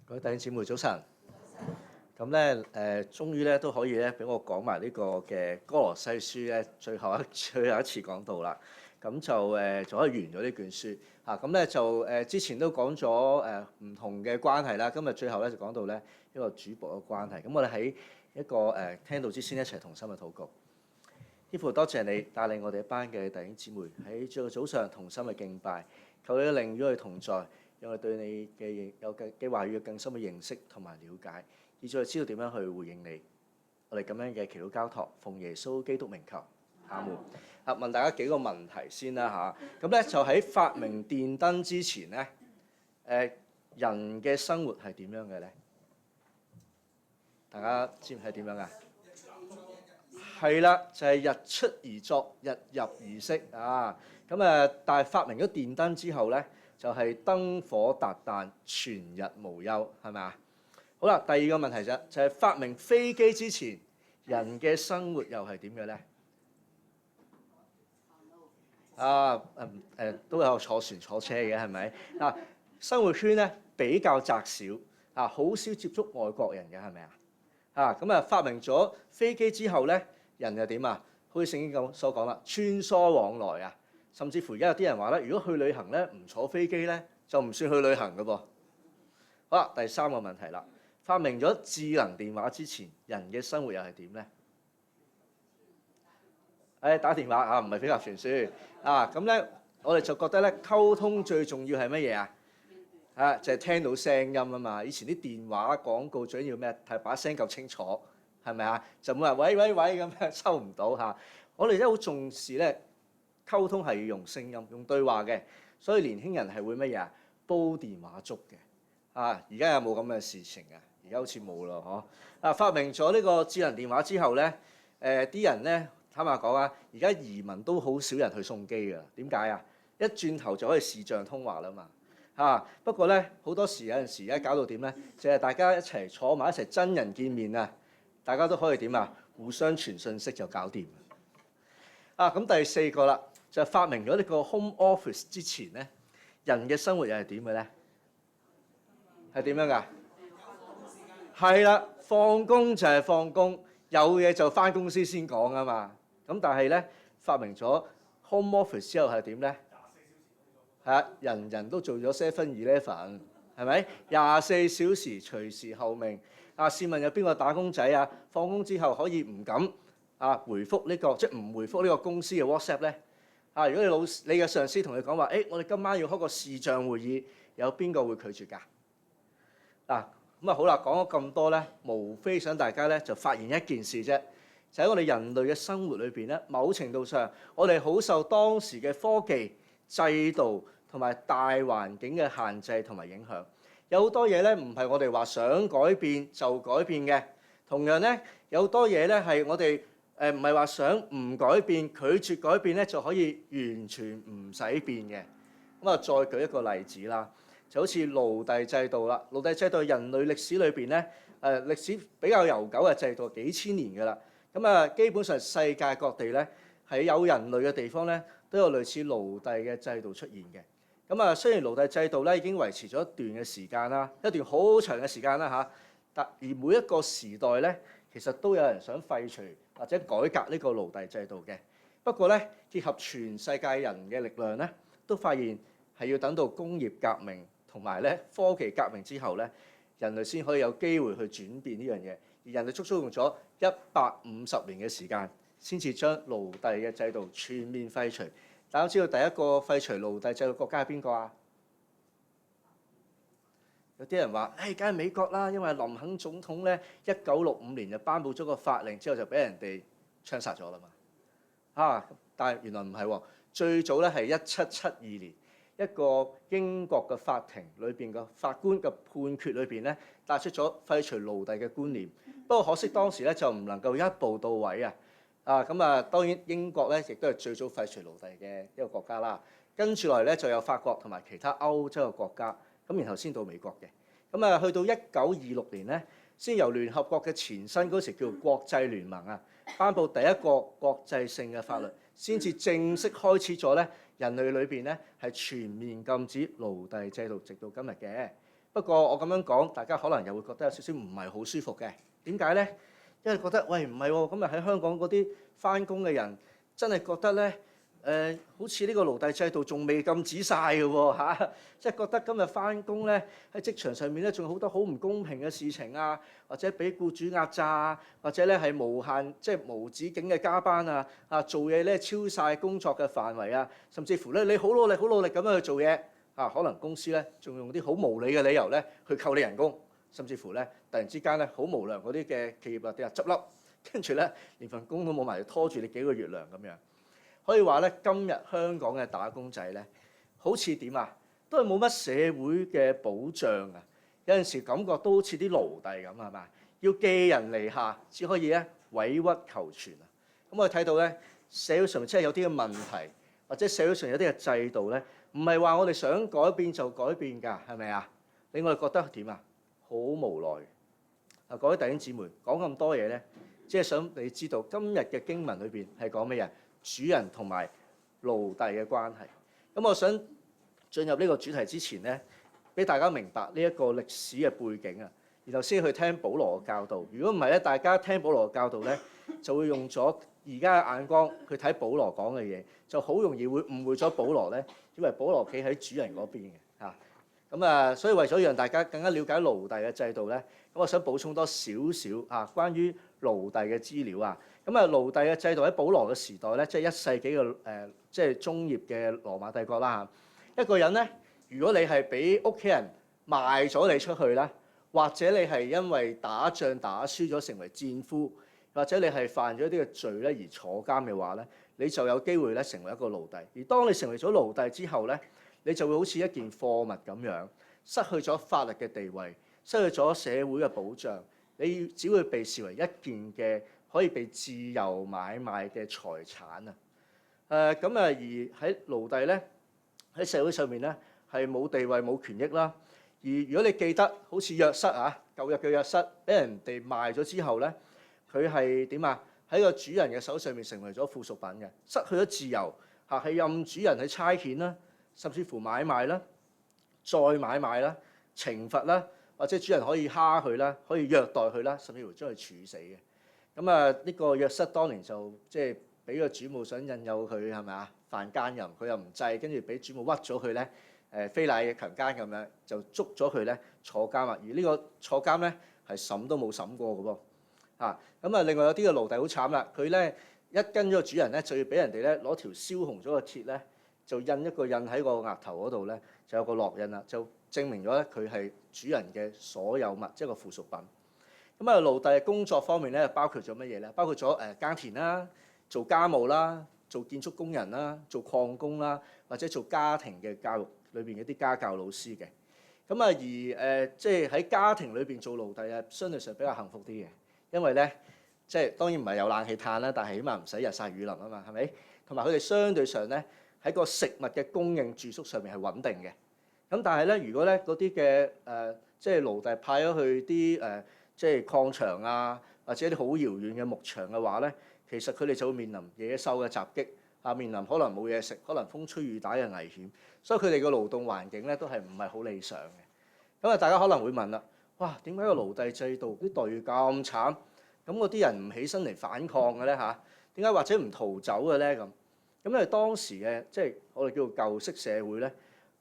各位弟兄姊妹早晨。咁咧終於咧都可以咧俾我講埋呢個嘅哥羅西書咧最後一次講道啦。咁就可以完咗呢卷書嚇。咁咧就之前都講咗唔同嘅關係啦。今日最後咧就講到咧一個主僕嘅關係。咁我哋喺一個聽道之先一齊同心嘅禱告。天父，多謝你帶領我哋一班嘅弟兄姊妹喺最後早上同心嘅敬拜，求你嘅靈與我哋同在，讓我哋對你嘅話語有更深嘅認識同埋了解，以致我哋知道點樣去回應你。我哋咁樣嘅祈禱交託，奉耶穌基督名求，阿門。問大家幾個問題先啦嚇。咁咧就喺發明電燈之前咧，人嘅生活係點樣嘅咧？大家知唔知係點樣㗎？係啦，就係日出而作，日入而息啊！但係發明咗電燈之後咧，就係燈火達旦，全日無憂，係咪啊？好啦，第二個問題就係發明飛機之前，人嘅生活又係點嘅咧？都有坐船坐車嘅，係咪？嗱，生活圈咧比較窄小啊，好少接觸外國人嘅，係咪啊？發明咗飛機之後咧，人又點啊？好似聖經咁所講啦，穿梭往來啊，甚至乎而家有啲人話咧，如果去旅行咧唔坐飛機咧，就唔算去旅行㗎噃。好啦，第三個問題啦，發明咗智能電話之前，人嘅生活又係點咧？打電話啊，唔係飛鴿傳書啊。咁咧，我哋就覺得咧，溝通最重要係乜嘢啊？就係聽到聲音啊嘛。以前啲電話廣告最緊要咩？係把聲夠清楚，係咪啊？就冇話喂喂喂咁樣收唔到嚇。我哋真係好重視咧，溝通係要用聲音、用對話嘅。所以年輕人係會乜嘢啊？煲電話粥嘅啊。而家有冇咁嘅事情啊？而家好似冇咯嗬。發明咗呢個智能電話之後咧，啲人咧坦白講啊，而家移民都好少人去送機㗎。點解啊？一轉頭就可以視像通話啦嘛。不過咧，好多時有陣時而家搞到點咧，就係大家一齊坐埋一齊真人見面啊，大家都可以點啊？互相傳信息就搞掂。咁第四個啦，就係發明咗呢個 home office 之前咧，人嘅生活又係點嘅咧？係點樣㗎？係啦，放工就係放工，有嘢就返公司先講啊嘛。咁但係咧，發明咗 home office 之後係點咧？人人都做咗 7-Eleven， 係咪？24小時隨時候命。試問有邊個打工仔啊？放工之後可以唔敢回覆呢個，即係唔回覆呢個公司嘅 WhatsApp 咧？如果你嘅上司同你講話，我哋今晚要開個視像會議，有邊個會拒絕㗎？好啦，講咗咁多咧，無非想大家咧就發現一件事啫，就喺我哋人類嘅生活裏邊咧，某程度上我哋好受當時嘅科技制度同埋大環境嘅限制同埋影響。有好多嘢咧唔係我哋話想改變就改變嘅，同樣咧有好多嘢咧係我哋唔係話想唔改變、拒絕改變咧就可以完全唔使變嘅。再舉一個例子啦，就好似奴隸制度啦。奴隸制度係人類歷史裏邊咧歷史比較悠久嘅制度，幾千年㗎啦。基本上世界各地咧喺有人類嘅地方咧都有類似奴隸嘅制度出現嘅。雖然奴隸制度咧已經維持咗一段嘅時間啦，一段好長嘅時間啦嚇，但而每一個時代咧，其實都有人想廢除或者改革呢個奴隸制度嘅。不過咧，結合全世界人嘅力量咧，都發現係要等到工業革命同埋咧科技革命之後咧，人類先可以有機會去轉變呢樣嘢。而人類足足用咗150年嘅時間，先至將奴隸嘅制度全面廢除。大家知道第一個廢除奴隸制度國家係邊個啊？有啲人話，梗係美國啦，因為林肯總統咧1965年就頒布咗個法令之後就俾人哋槍殺咗啦嘛。但係原來唔係喎，最早咧係1772年一個英國嘅法庭裏邊嘅法官嘅判決裏邊咧，帶出咗廢除奴隸嘅觀念。不過可惜當時咧就唔能夠一步到位啊。當然英國咧亦都係最早廢除奴隸嘅一個國家啦。跟住落嚟咧就有法國同埋其他歐洲嘅國家，然後先到美國嘅。去到1926年咧，先由聯合國嘅前身嗰時叫國際聯盟頒布第一個國際性嘅法律，先至正式開始咗咧人類裏邊咧係全面禁止奴隸制度，直到今日嘅。不過我咁樣講，大家可能又會覺得有少少唔係好舒服嘅。點解咧？因為覺得喂唔係喎，咁啊喺香港嗰啲返工嘅人真係覺得咧。好似呢個奴隸制度仲未禁止晒嘅喎嚇，即係覺得今日返工咧喺職場上面咧，仲有好多好唔公平嘅事情啊，或者俾僱主壓榨啊，或者咧係無限即係無止境嘅加班啊，做嘢咧超晒工作嘅範圍啊，甚至乎咧你好努力咁樣去做嘢啊，可能公司咧仲用啲好無理嘅理由咧去扣你人工，甚至乎咧突然之間咧好無良嗰啲嘅企業啊啲啊執笠，跟住咧連份工都冇埋，拖住你幾個月糧咁樣。可以話咧，今日香港嘅打工仔咧，好似點啊？都係冇乜社會嘅保障啊！有陣時感覺都好似啲奴隸咁，係嘛？要寄人籬下，只可以咧委屈求全啊！咁我哋睇到咧，社會上面真係有啲嘅問題，或者社會上有啲嘅制度咧，唔係話我哋想改變就改變㗎，係咪啊？令我哋覺得點啊？好無奈啊！各位弟兄姊妹講咁多嘢咧，只係想你知道今日嘅經文裏邊係講咩嘢？主人同埋奴隸嘅關係。咁我想進入呢個主題之前咧，俾大家明白呢一個歷史嘅背景啊，然後先去聽保羅嘅教導。如果唔係咧，大家聽保羅嘅教導咧，就會用咗而家嘅眼光去睇保羅講嘅嘢，就好容易會誤會咗保羅咧，以為保羅企喺主人嗰邊嘅嚇。咁啊，所以為咗讓大家更加了解奴隸嘅制度咧，咁我想補充多少少啊關於奴隸嘅資料啊。咁啊，奴隸嘅制度喺保羅嘅時代咧，即係1世紀嘅即係中葉嘅羅馬帝國啦嚇。一個人咧，如果你係俾屋企人賣咗你出去啦，或者你係因為打仗打輸咗成為戰俘，或者你係犯咗一啲嘅罪咧而坐監嘅話咧，你就有機會咧成為一個奴隸。而當你成為咗奴隸之後咧，你就會好似一件貨物咁樣，失去咗法律嘅地位，失去咗社會嘅保障，你只會被視為一件嘅可以被自由買賣嘅財產啊！而喺奴隸咧喺社會上面咧係冇地位冇權益啦。而如果你記得好似約瑟啊，舊約嘅約瑟俾人哋賣咗之後咧，佢係點啊？喺個主人嘅手上面成為咗附屬品嘅，失去咗自由嚇，係任主人去差遣啦，甚至乎買賣啦、再買賣啦、懲罰啦，或者主人可以蝦佢啦，可以虐待佢啦，甚至乎將佢處死嘅。咁啊，呢個約瑟當年就即係俾個主母想引誘佢係咪啊犯奸淫，佢又唔制，跟住俾主母屈咗佢咧，非禮嘅強姦咁樣，就捉咗佢咧坐監啊。而呢個坐監咧係審都冇審過嘅噃。咁啊，另外有啲嘅奴隸好慘啦，佢咧一跟咗個主人咧，就要俾人哋咧攞條燒紅咗嘅鐵咧，就印一個印喺個額頭嗰度咧，就有個烙印啦，就證明咗咧佢係主人嘅所有物，即係個附屬品。咁啊，奴隸工作方面咧，包括咗乜嘢咧？包括咗耕田啦、做家務啦、做建築工人啦、做礦工啦，或者做家庭嘅教育裏邊嘅啲家教老師嘅。咁啊，即係喺家庭裏邊做奴隸啊，相對上比較幸福啲嘅，因為咧即係當然唔係有冷氣嘆啦，但係起碼唔使日曬雨淋啊嘛，係咪？同埋佢哋相對上咧喺個食物嘅供應、住宿上面係穩定嘅。咁但係咧，如果咧嗰啲嘅即係奴隸派咗去啲即係礦場啊，或者啲好遙遠嘅牧場嘅話咧，其實佢哋就會面臨野獸嘅襲擊啊，面臨可能冇嘢食，可能風吹雨打嘅危險，所以佢哋嘅勞動環境咧都係唔係好理想嘅。咁啊，大家可能會問啦，哇，點解個奴隸制度啲待遇咁慘？咁嗰啲人唔起身嚟反抗嘅咧嚇？點解或者唔逃走嘅咧咁？咁因為當時嘅即係我哋叫做舊式社會咧，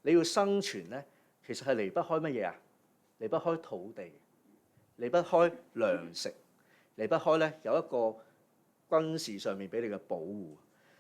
你要生存咧，其實係離不開乜嘢啊？離不開土地，離不開糧食，離不開咧有一個軍事上面俾你嘅保護。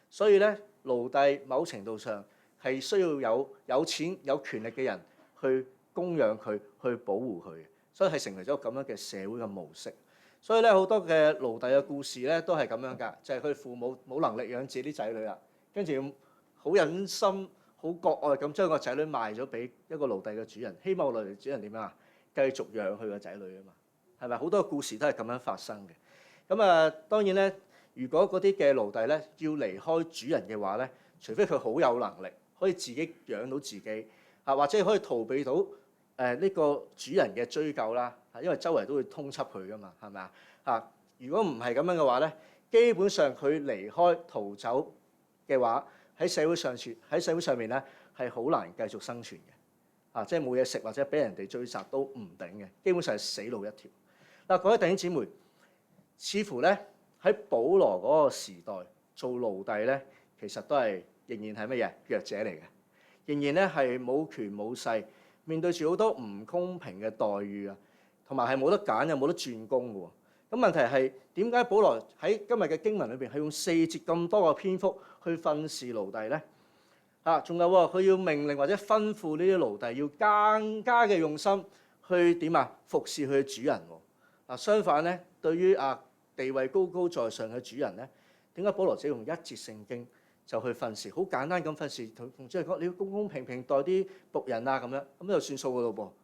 所以咧，奴隸某程度上係需要有錢有權力嘅人去供養佢，去保護佢，所以係成為咗咁樣嘅社會嘅模式。所以咧，好多嘅奴隸嘅故事咧都係咁樣㗎，就係佢父母冇能力養自己啲仔女啦，跟住好忍心、好割愛咁將個仔女賣咗俾一個奴隸嘅主人，希望奴隸主人點啊？繼續養佢個仔女啊嘛，係咪？好多故事都係咁樣發生嘅。咁啊，當然咧，如果嗰啲嘅奴隸咧要離開主人嘅話咧，除非佢好有能力，可以自己養到自己啊，或者可以逃避到呢個主人嘅追究啦。因為周圍都會通緝佢噶嘛，係咪啊？如果唔係咁樣嘅話咧，基本上佢離開逃走嘅話，喺社會上面咧係好難繼續生存嘅。即係冇嘢食或者俾人哋追殺都唔頂嘅，基本上係死路一條。嗱，各位弟兄姊妹，似乎咧喺保羅嗰個時代做奴隸咧，其實都係仍然係乜嘢弱者嚟嘅，仍然咧係冇權冇勢，面對住好多唔公平嘅待遇啊，同埋係冇得揀又冇得轉工嘅喎。咁問題係點解保羅喺今日嘅經文裏邊係用4節咁多個篇幅去訓示奴隸咧？仲有喎，佢要命令或者吩咐呢啲奴隸要更加嘅用心去點服侍佢嘅主人喎。相反咧，對於地位高高在上嘅主人咧，點解保羅只用一節聖經就去訓示？好簡單咁訓示，同主人講你要公公平平待啲僕人咁樣，咁就算數嘅咯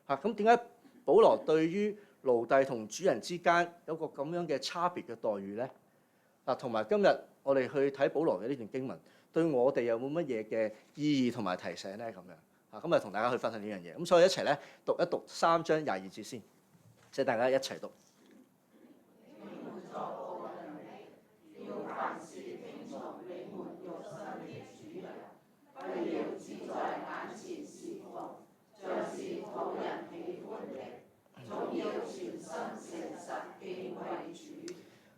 噃。咁點解保羅對於奴隸同主人之間有個咁樣嘅差別嘅待遇咧？同埋今日我哋去睇保羅嘅呢段經文，對我哋有冇乜嘢嘅意義同埋提醒咧？咁樣咁同大家去分享呢樣嘢。咁所以一齊咧讀一讀3章22節先，即係大家一齊讀。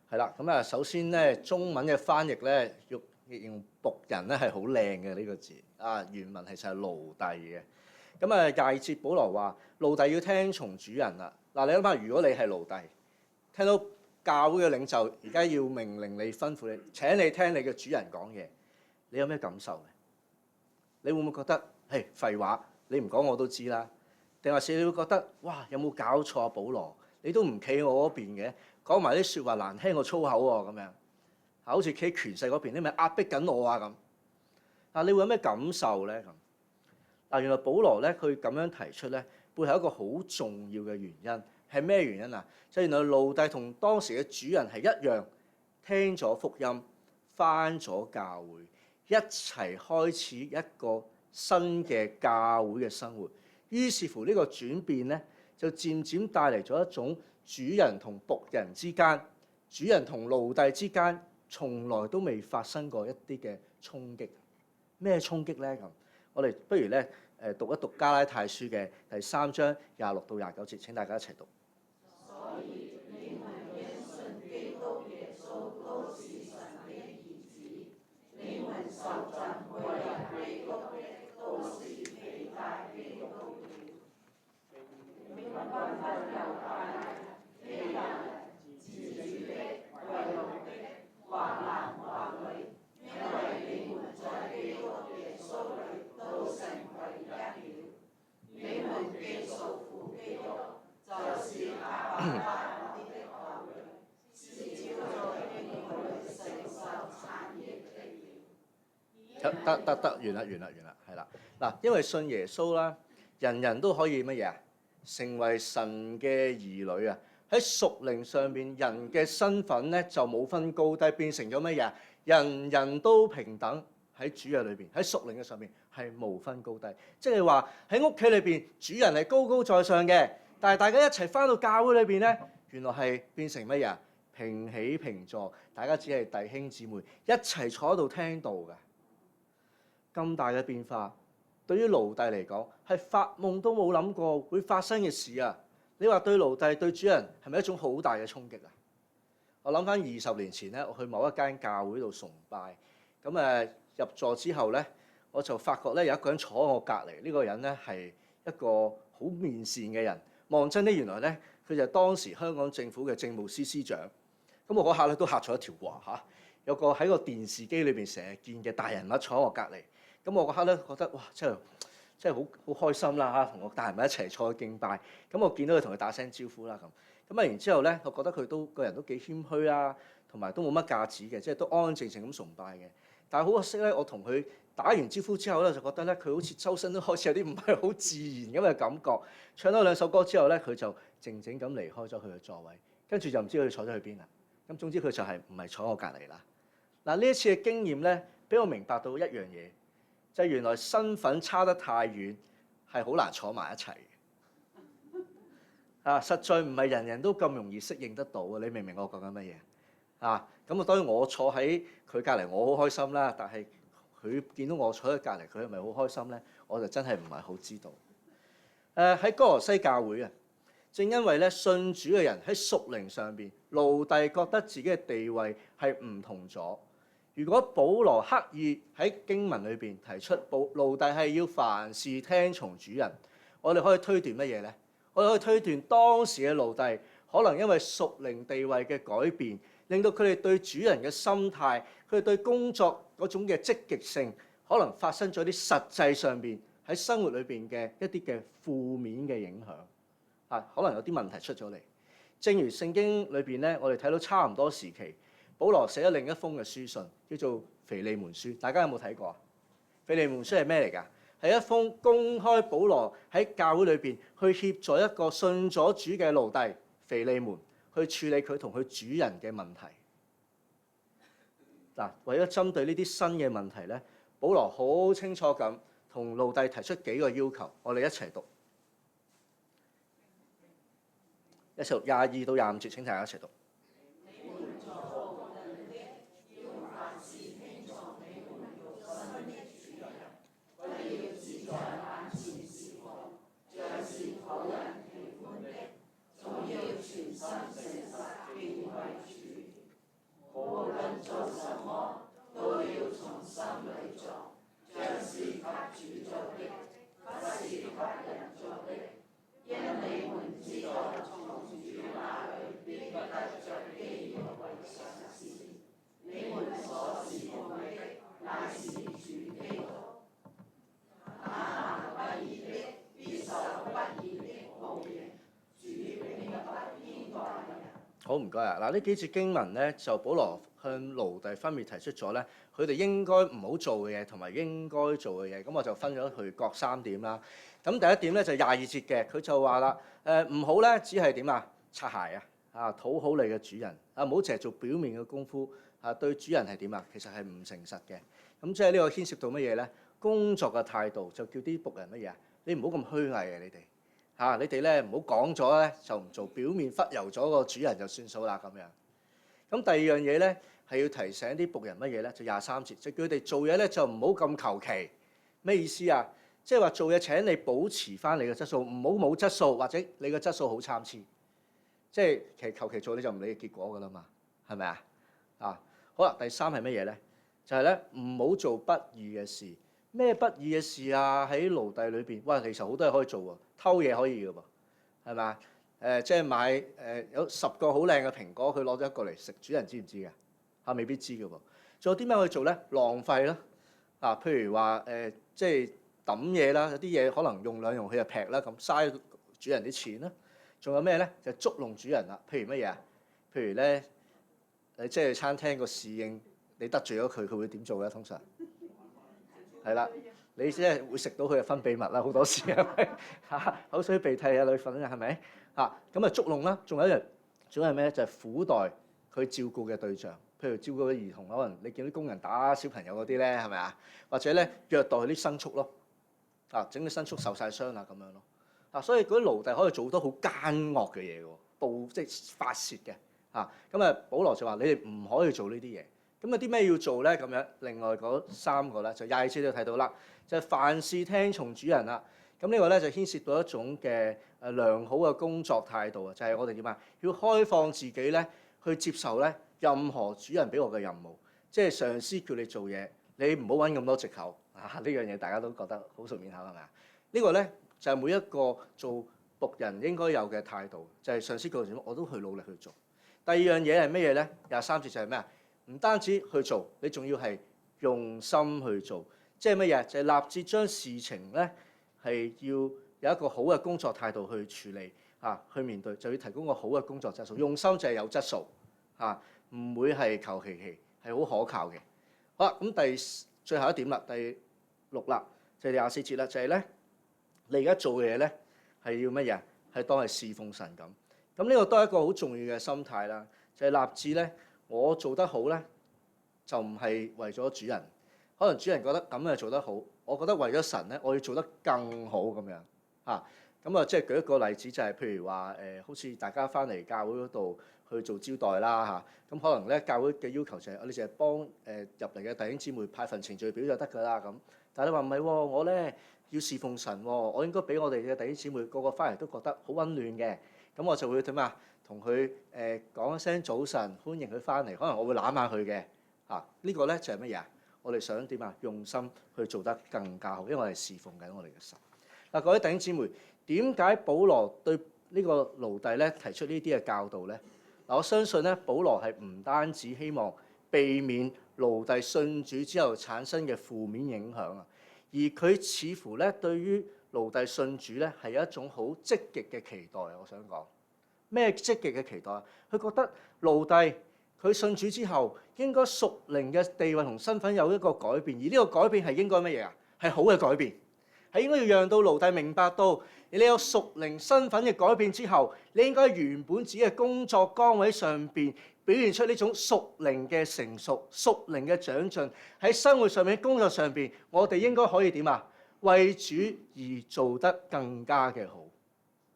係啦，咁首先咧，中文嘅翻譯咧，用僕人咧係好靚嘅呢個字，原文其實係奴隸嘅。咁22節保羅話奴隸要聽從主人啦。你諗下，如果你係奴隸，聽到教會嘅領袖而家要命令你、吩咐你、請你聽你嘅主人講嘢，你有咩感受咧？你會唔會覺得廢話？你唔講我都知啦。定還是你會覺得哇，有冇搞錯啊？保羅，你都唔企我嗰邊嘅，講埋啲説話難聽過粗口喎，咁樣好似企喺權勢嗰邊，你咪壓迫緊我啊咁。你會有咩感受咧？咁原來保羅咧佢咁樣提出咧，背後一個好重要嘅原因係咩原因啊？就原來奴隸同當時嘅主人係一樣，聽咗福音，返咗教會，一齊開始一個新嘅教會嘅生活。於是乎呢個轉變咧，就漸漸帶嚟咗一種主人同僕人之間、主人同奴隸之間，從來都未發生過一啲嘅衝擊。咩衝擊咧？咁我哋不如咧讀一讀加拉太書嘅第3章26到29節，請大家一齊讀。所以你們因信基督耶穌都是神的兒子，你們受浸歸入基督的都是披戴基督了。你們不分猶太人、希臘人、自主的、為奴的，或男或女，因為你們在基督耶穌裏都成為一了。你們既屬乎基督，就是亞伯拉罕的後裔，是照着應許承受產業的了。得，完啦，係啦。因為信耶穌啦，人人都可以乜嘢啊？成為神嘅兒女啊！喺屬靈上面，人嘅身份咧就冇分高低，變成咗乜嘢？人人都平等喺主嘅裏邊，喺屬靈嘅上面係無分高低。即係話喺屋企裏邊，主人係高高在上嘅，但係大家一齊返到教會裏邊咧，原來係變成乜嘢？平起平坐，大家只係弟兄姊妹一齊坐喺度聽道嘅。咁大嘅變化，對於奴隸嚟講係發夢都冇諗過會發生嘅事啊！你話對奴隸對主人係咪一種好大嘅衝擊啊？我諗翻20年前咧，我去某一間教會度崇拜，咁入座之後咧，我就發覺咧有一個人坐喺我隔離，呢個人咧係一個好面善嘅人。望真咧，原來咧佢就係當時香港政府嘅政務司司長。咁我嗰刻咧都嚇咗一跳喎，有個喺個電視機裏邊成日見嘅大人物坐喺我隔離。咁我嗰刻咧覺得哇，真係好開心啦，同我大人物一齊坐去敬拜。咁我見到佢同佢打聲招呼啦咁。然之後咧，我覺得佢個人都幾謙虛啦，同埋都冇乜架子嘅，即係都安安靜靜咁崇拜嘅。但係好可惜咧，我同佢打完招呼之後咧，就覺得咧佢好似周身都開始有啲唔係好自然咁嘅感覺。唱多2首歌之後咧，佢就靜靜咁離開咗佢嘅座位，跟住就唔知佢坐咗去邊啦。咁總之佢就係唔係坐我隔離啦。呢一次嘅經驗咧，俾我明白到一樣嘢。就係原來身份差得太遠，係好難坐埋一齊嘅。實在唔係人人都咁容易適應得到嘅。你明唔明我講緊乜嘢？咁當然我坐喺佢隔離，我好開心啦。但係佢見到我坐喺隔離，佢係咪好開心咧？我就真係唔係好知道。喺哥羅西教會啊，正因為咧信主嘅人喺屬靈上邊，奴隸覺得自己嘅地位係唔同咗。如果保羅刻意喺經文裏邊提出奴隸係要凡事聽從主人，我哋可以推斷乜嘢咧？我哋可以推斷當時嘅奴隸可能因為屬靈地位嘅改變，令到佢哋對主人嘅心態，佢哋對工作嗰種嘅積極性，可能發生咗啲實際上邊喺生活裏邊嘅一啲嘅負面嘅影響。可能有啲問題出咗嚟。正如聖經裏邊咧，我哋睇到差唔多時期，保羅寫咗另一封嘅書信，叫做腓利門書。大家有冇睇過啊？腓利門書係咩嚟㗎？係一封公開保羅喺教會裏邊去協助一個信咗主嘅奴隸腓利門去處理佢同佢主人嘅問題。為咗針對呢啲新嘅問題咧，保羅好清楚咁同奴隸提出幾個要求，我哋一齊讀。一齊讀22到25節，請大家一齊讀。好，唔該啊！呢幾節經文咧，就保羅向奴隸分別提出咗咧，佢哋應該唔好做嘅嘢，同埋應該做嘅嘢。咁我就分咗佢各3點啦。咁第一點咧就22節嘅，佢就話啦，唔好咧，只係點啊？擦鞋啊，討好你嘅主人啊，唔好淨係做表面嘅功夫啊，對主人係點啊？其實係唔誠實嘅。咁即係呢個牽涉到乜嘢咧？工作嘅態度就叫啲僕人乜嘢啊？你唔好咁虛偽啊！你哋咧唔好講咗咧就唔做，表面忽悠咗個主人就算數啦咁樣。咁第二樣嘢咧係要提醒啲僕人乜嘢咧？就23節，就叫佢哋做嘢咧就唔好咁求其。咩意思啊？即係話做嘢請你保持翻你嘅質素，唔好冇質素或者你嘅質素好參差。即係其實求其做你就唔理結果噶啦嘛，係咪啊？好啦，第3係乜嘢咧？就係咧唔好做不義嘅事。咩不義嘅事啊？喺奴隸裏邊，哇，其實好多嘢可以做喎，偷嘢可以嘅噃，係咪啊？即係買有10個好靚嘅蘋果，佢攞咗1個嚟食，主人知唔知嘅？未必知嘅噃。仲有啲咩可以做咧？浪費啦，譬如話即係抌嘢啦，有啲嘢可能用兩用佢就劈啦，咁嘥主人啲錢啦。仲有咩咧？就捉弄主人啦。譬如乜嘢啊？譬如咧，即係餐廳個侍應，你得罪咗佢，佢會點做咧？通常係啦，你即係會食到佢嘅分泌物啦，好多時係咪？口水鼻涕啊、淚粉啊，係咪？咁捉弄啦。仲有一樣，仲係咩？就係苦待佢照顧嘅對象，譬如照顧嘅兒童，可能你見啲工人打小朋友嗰啲咧，係咪啊？或者咧虐待佢啲牲畜咯，整啲牲畜受晒傷啊咁樣咯。所以嗰啲奴隸可以做好多好奸惡嘅嘢喎，即係發泄嘅。保羅就話：你哋唔可以做呢啲嘢。咁有啲咩要做咧？咁樣另外嗰3個咧，就22節都睇到啦，就係凡事聽從主人啦。咁呢個咧就牽涉到一種嘅良好嘅工作態度啊，就係我哋點啊？要開放自己咧，去接受咧任何主人俾我嘅任務。即係上司叫你做嘢，你唔好揾咁多藉口啊！呢樣嘢大家都覺得好熟面口係咪啊？呢個咧就係每一個做僕人應該有嘅態度，就係上司叫我做乜，我都去努力去做。第二樣嘢係乜嘢咧？23節就係咩啊？唔單止去做，你仲要係用心去做，即係乜嘢？就係立志將事情咧係要有一個好嘅工作態度去處理去面對，就要提供個好嘅工作質素。用心就係有質素唔會係求其其，係好可靠嘅。好啦，咁最後一點啦，第6啦，就係24節啦，就係咧你而家做嘅嘢咧係要乜嘢？係當係侍奉神咁。咁呢個都係一個好重要嘅心態啦，就係立志咧。我做得好咧，就唔係為咗主人，可能主人覺得咁樣做得好，我覺得為咗神咧，我要做得更好咁樣咁即係舉一個例子，就係譬如話好似大家翻嚟教會嗰度去做招待啦咁可能咧教會嘅要求就係你淨係幫入嚟嘅弟兄姊妹派份程序表就得㗎啦咁。但係你話唔係喎，我咧要侍奉神喎，我應該俾我哋嘅弟兄姊妹個個翻嚟都覺得好温暖嘅。咁我就會點啊？同佢講一聲早晨，歡迎佢翻嚟。可能我會攬下佢嘅。呢個咧就係乜嘢啊？我哋想點啊？用心去做得更加好，因為我哋侍奉緊我哋嘅神。嗱，各位弟兄姊妹，點解保羅對呢個奴隸咧提出呢啲嘅教導咧？嗱，我相信咧，保羅係唔單止希望避免奴隸信主之後產生嘅負面影響啊，而佢似乎咧對於奴隸信主咧係有一種好積極嘅期待。我想講咩積極嘅期待啊？佢覺得奴隸佢信主之後應該屬靈嘅地位同身份有一個改變，而呢個改變係應該乜嘢啊？係好嘅改變，係應該要讓到奴隸明白到你有屬靈身份嘅改變之後，你應該原本自己嘅工作崗位上邊表現出呢種屬靈嘅成熟、屬靈嘅長進。喺生活上面、工作上邊，我哋應該可以點啊？為主而做得更加嘅好，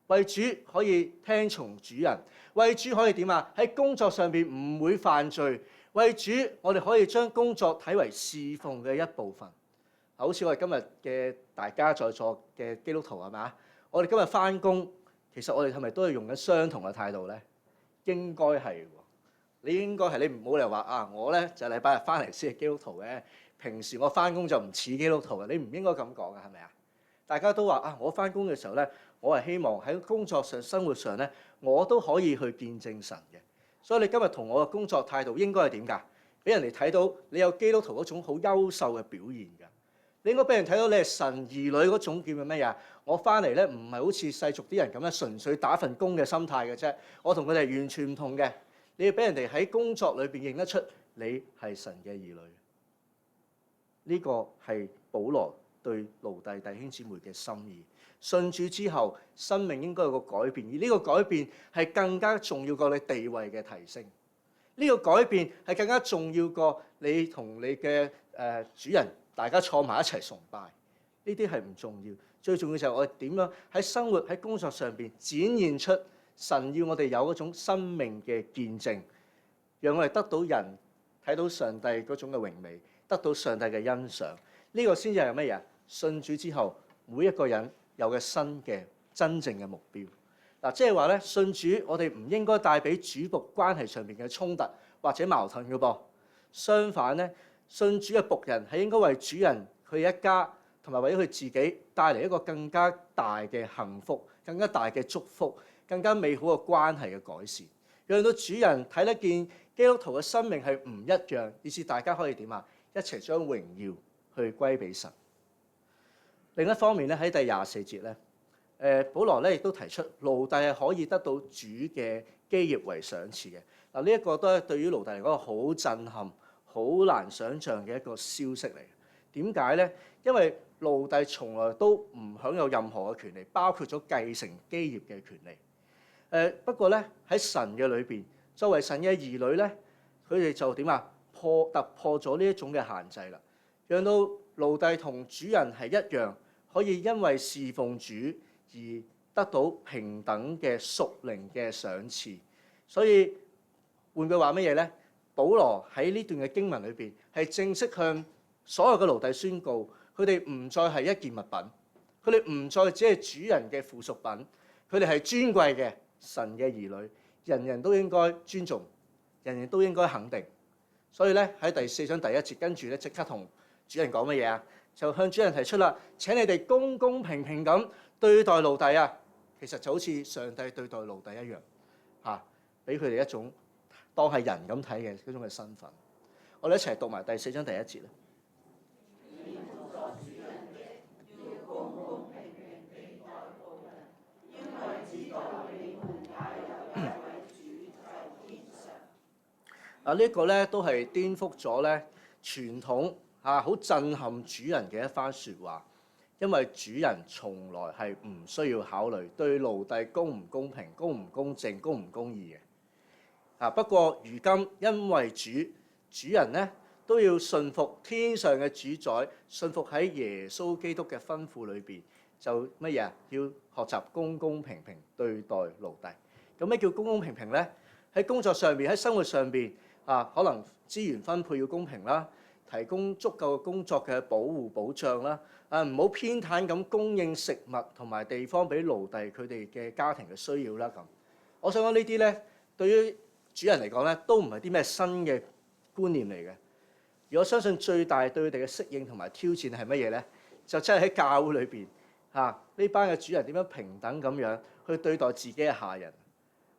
為主可以聽從主人，為主可以點啊？喺工作上邊唔會犯罪，為主我哋可以將工作睇為侍奉嘅一部分。好似我哋今日嘅大家在座嘅基督徒係咪？我哋今日返工，其實我哋係咪都係用緊相同嘅態度咧？應該係喎，你應該係，你唔好嚟話啊！我咧就禮拜日返嚟先係基督徒嘅，平時我返工就唔似基督徒嘅。你唔應該咁講嘅，係咪啊？大家都話啊，我返工嘅時候咧，我係希望喺工作上、生活上咧，我都可以去見證神嘅。所以你今日同我嘅工作態度應該係點㗎？俾人哋睇到你有基督徒嗰種好優秀嘅表現㗎。你應該俾人睇到你係神兒女嗰種叫做乜嘢？我翻嚟咧唔係好似世俗啲人咁樣純粹打份工嘅心態嘅啫。我同佢哋完全唔同嘅。你要俾人哋喺工作裏邊認得出你係神嘅兒女。呢個係保羅對奴隸弟兄姊妹嘅心意。信主之後，生命應該有個改變，而呢個改變係更加重要過你地位嘅提升。呢個改變係更加重要過你同你嘅主人大家坐埋一齊崇拜。呢啲係唔重要，最重要就係我哋點樣喺生活喺工作上邊展現出神要我哋有嗰種生命嘅見證，讓我哋得到人睇到上帝嗰種嘅榮美，得到上帝嘅欣賞。呢個先至係乜嘢？信主之後，每一個人有嘅新嘅真正嘅目標。嗱，即係話咧，信主我哋唔應該帶俾主僕關係上邊嘅衝突或者矛盾嘅噃。相反咧，信主嘅僕人係應該為主人佢一家同埋為咗佢自己帶嚟一個更加大嘅幸福、更加大嘅祝福、更加美好嘅關係嘅改善，讓到主人睇得見基督徒嘅生命係唔一樣，以致大家可以點啊？一齊將榮耀去歸俾神。另一方面咧，喺第24節咧，保羅咧亦都提出奴隸係可以得到主嘅基業為賞賜嘅。嗱，呢一個都係對於奴隸嚟講好震撼、好難想像嘅一個消息嚟。點解咧？因為奴隸從來都唔享有任何嘅權利，包括咗繼承基業嘅權利。不過咧，喺神嘅裏邊，作為神嘅兒女咧，佢哋就點啊？突破咗呢一種嘅限制啦，讓到奴隸同主人係一樣，可以因為侍奉主而得到平等嘅屬靈嘅賞賜。所以換句話乜嘢咧？保羅喺呢段嘅經文裏邊係正式向所有嘅奴隸宣告，佢哋唔再係一件物品，佢哋唔再只係主人嘅附屬品，佢哋係尊貴嘅神嘅兒女，人人都應該尊重，人人都應該肯定。所以咧，喺第4章第1節，跟住咧即刻同主人講乜嘢啊？就向主人提出啦，請你哋公公平平咁對待奴隸啊！其實就好似上帝對待奴隸一樣，俾佢哋一種當係人咁睇嘅嗰種嘅身份。我哋一齊讀埋第4章第1節啦。呢一個咧都係顛覆咗咧傳統好震撼主人嘅一番説話，因為主人從來係唔需要考慮對奴隸公唔公平、公唔公正、公唔公義嘅。不過如今因為主人咧都要順服天上嘅主宰，順服喺耶穌基督嘅吩咐裏邊，就乜嘢啊？要學習公公平平對待奴隸。咁咩叫公公平平咧？喺工作上邊，喺生活上邊。可能資源分配要公平啦，提供足夠嘅工作嘅保護保障啦，唔好偏袒咁供應食物同埋地方俾奴隸佢哋嘅家庭嘅需要啦。咁，我想講呢啲咧，對於主人嚟講咧，都唔係啲咩新嘅觀念嚟嘅。而我相信最大對佢哋嘅適應同埋挑戰係乜嘢咧？就真係喺教會裏邊呢班嘅主人點樣平等咁樣去對待自己嘅下人？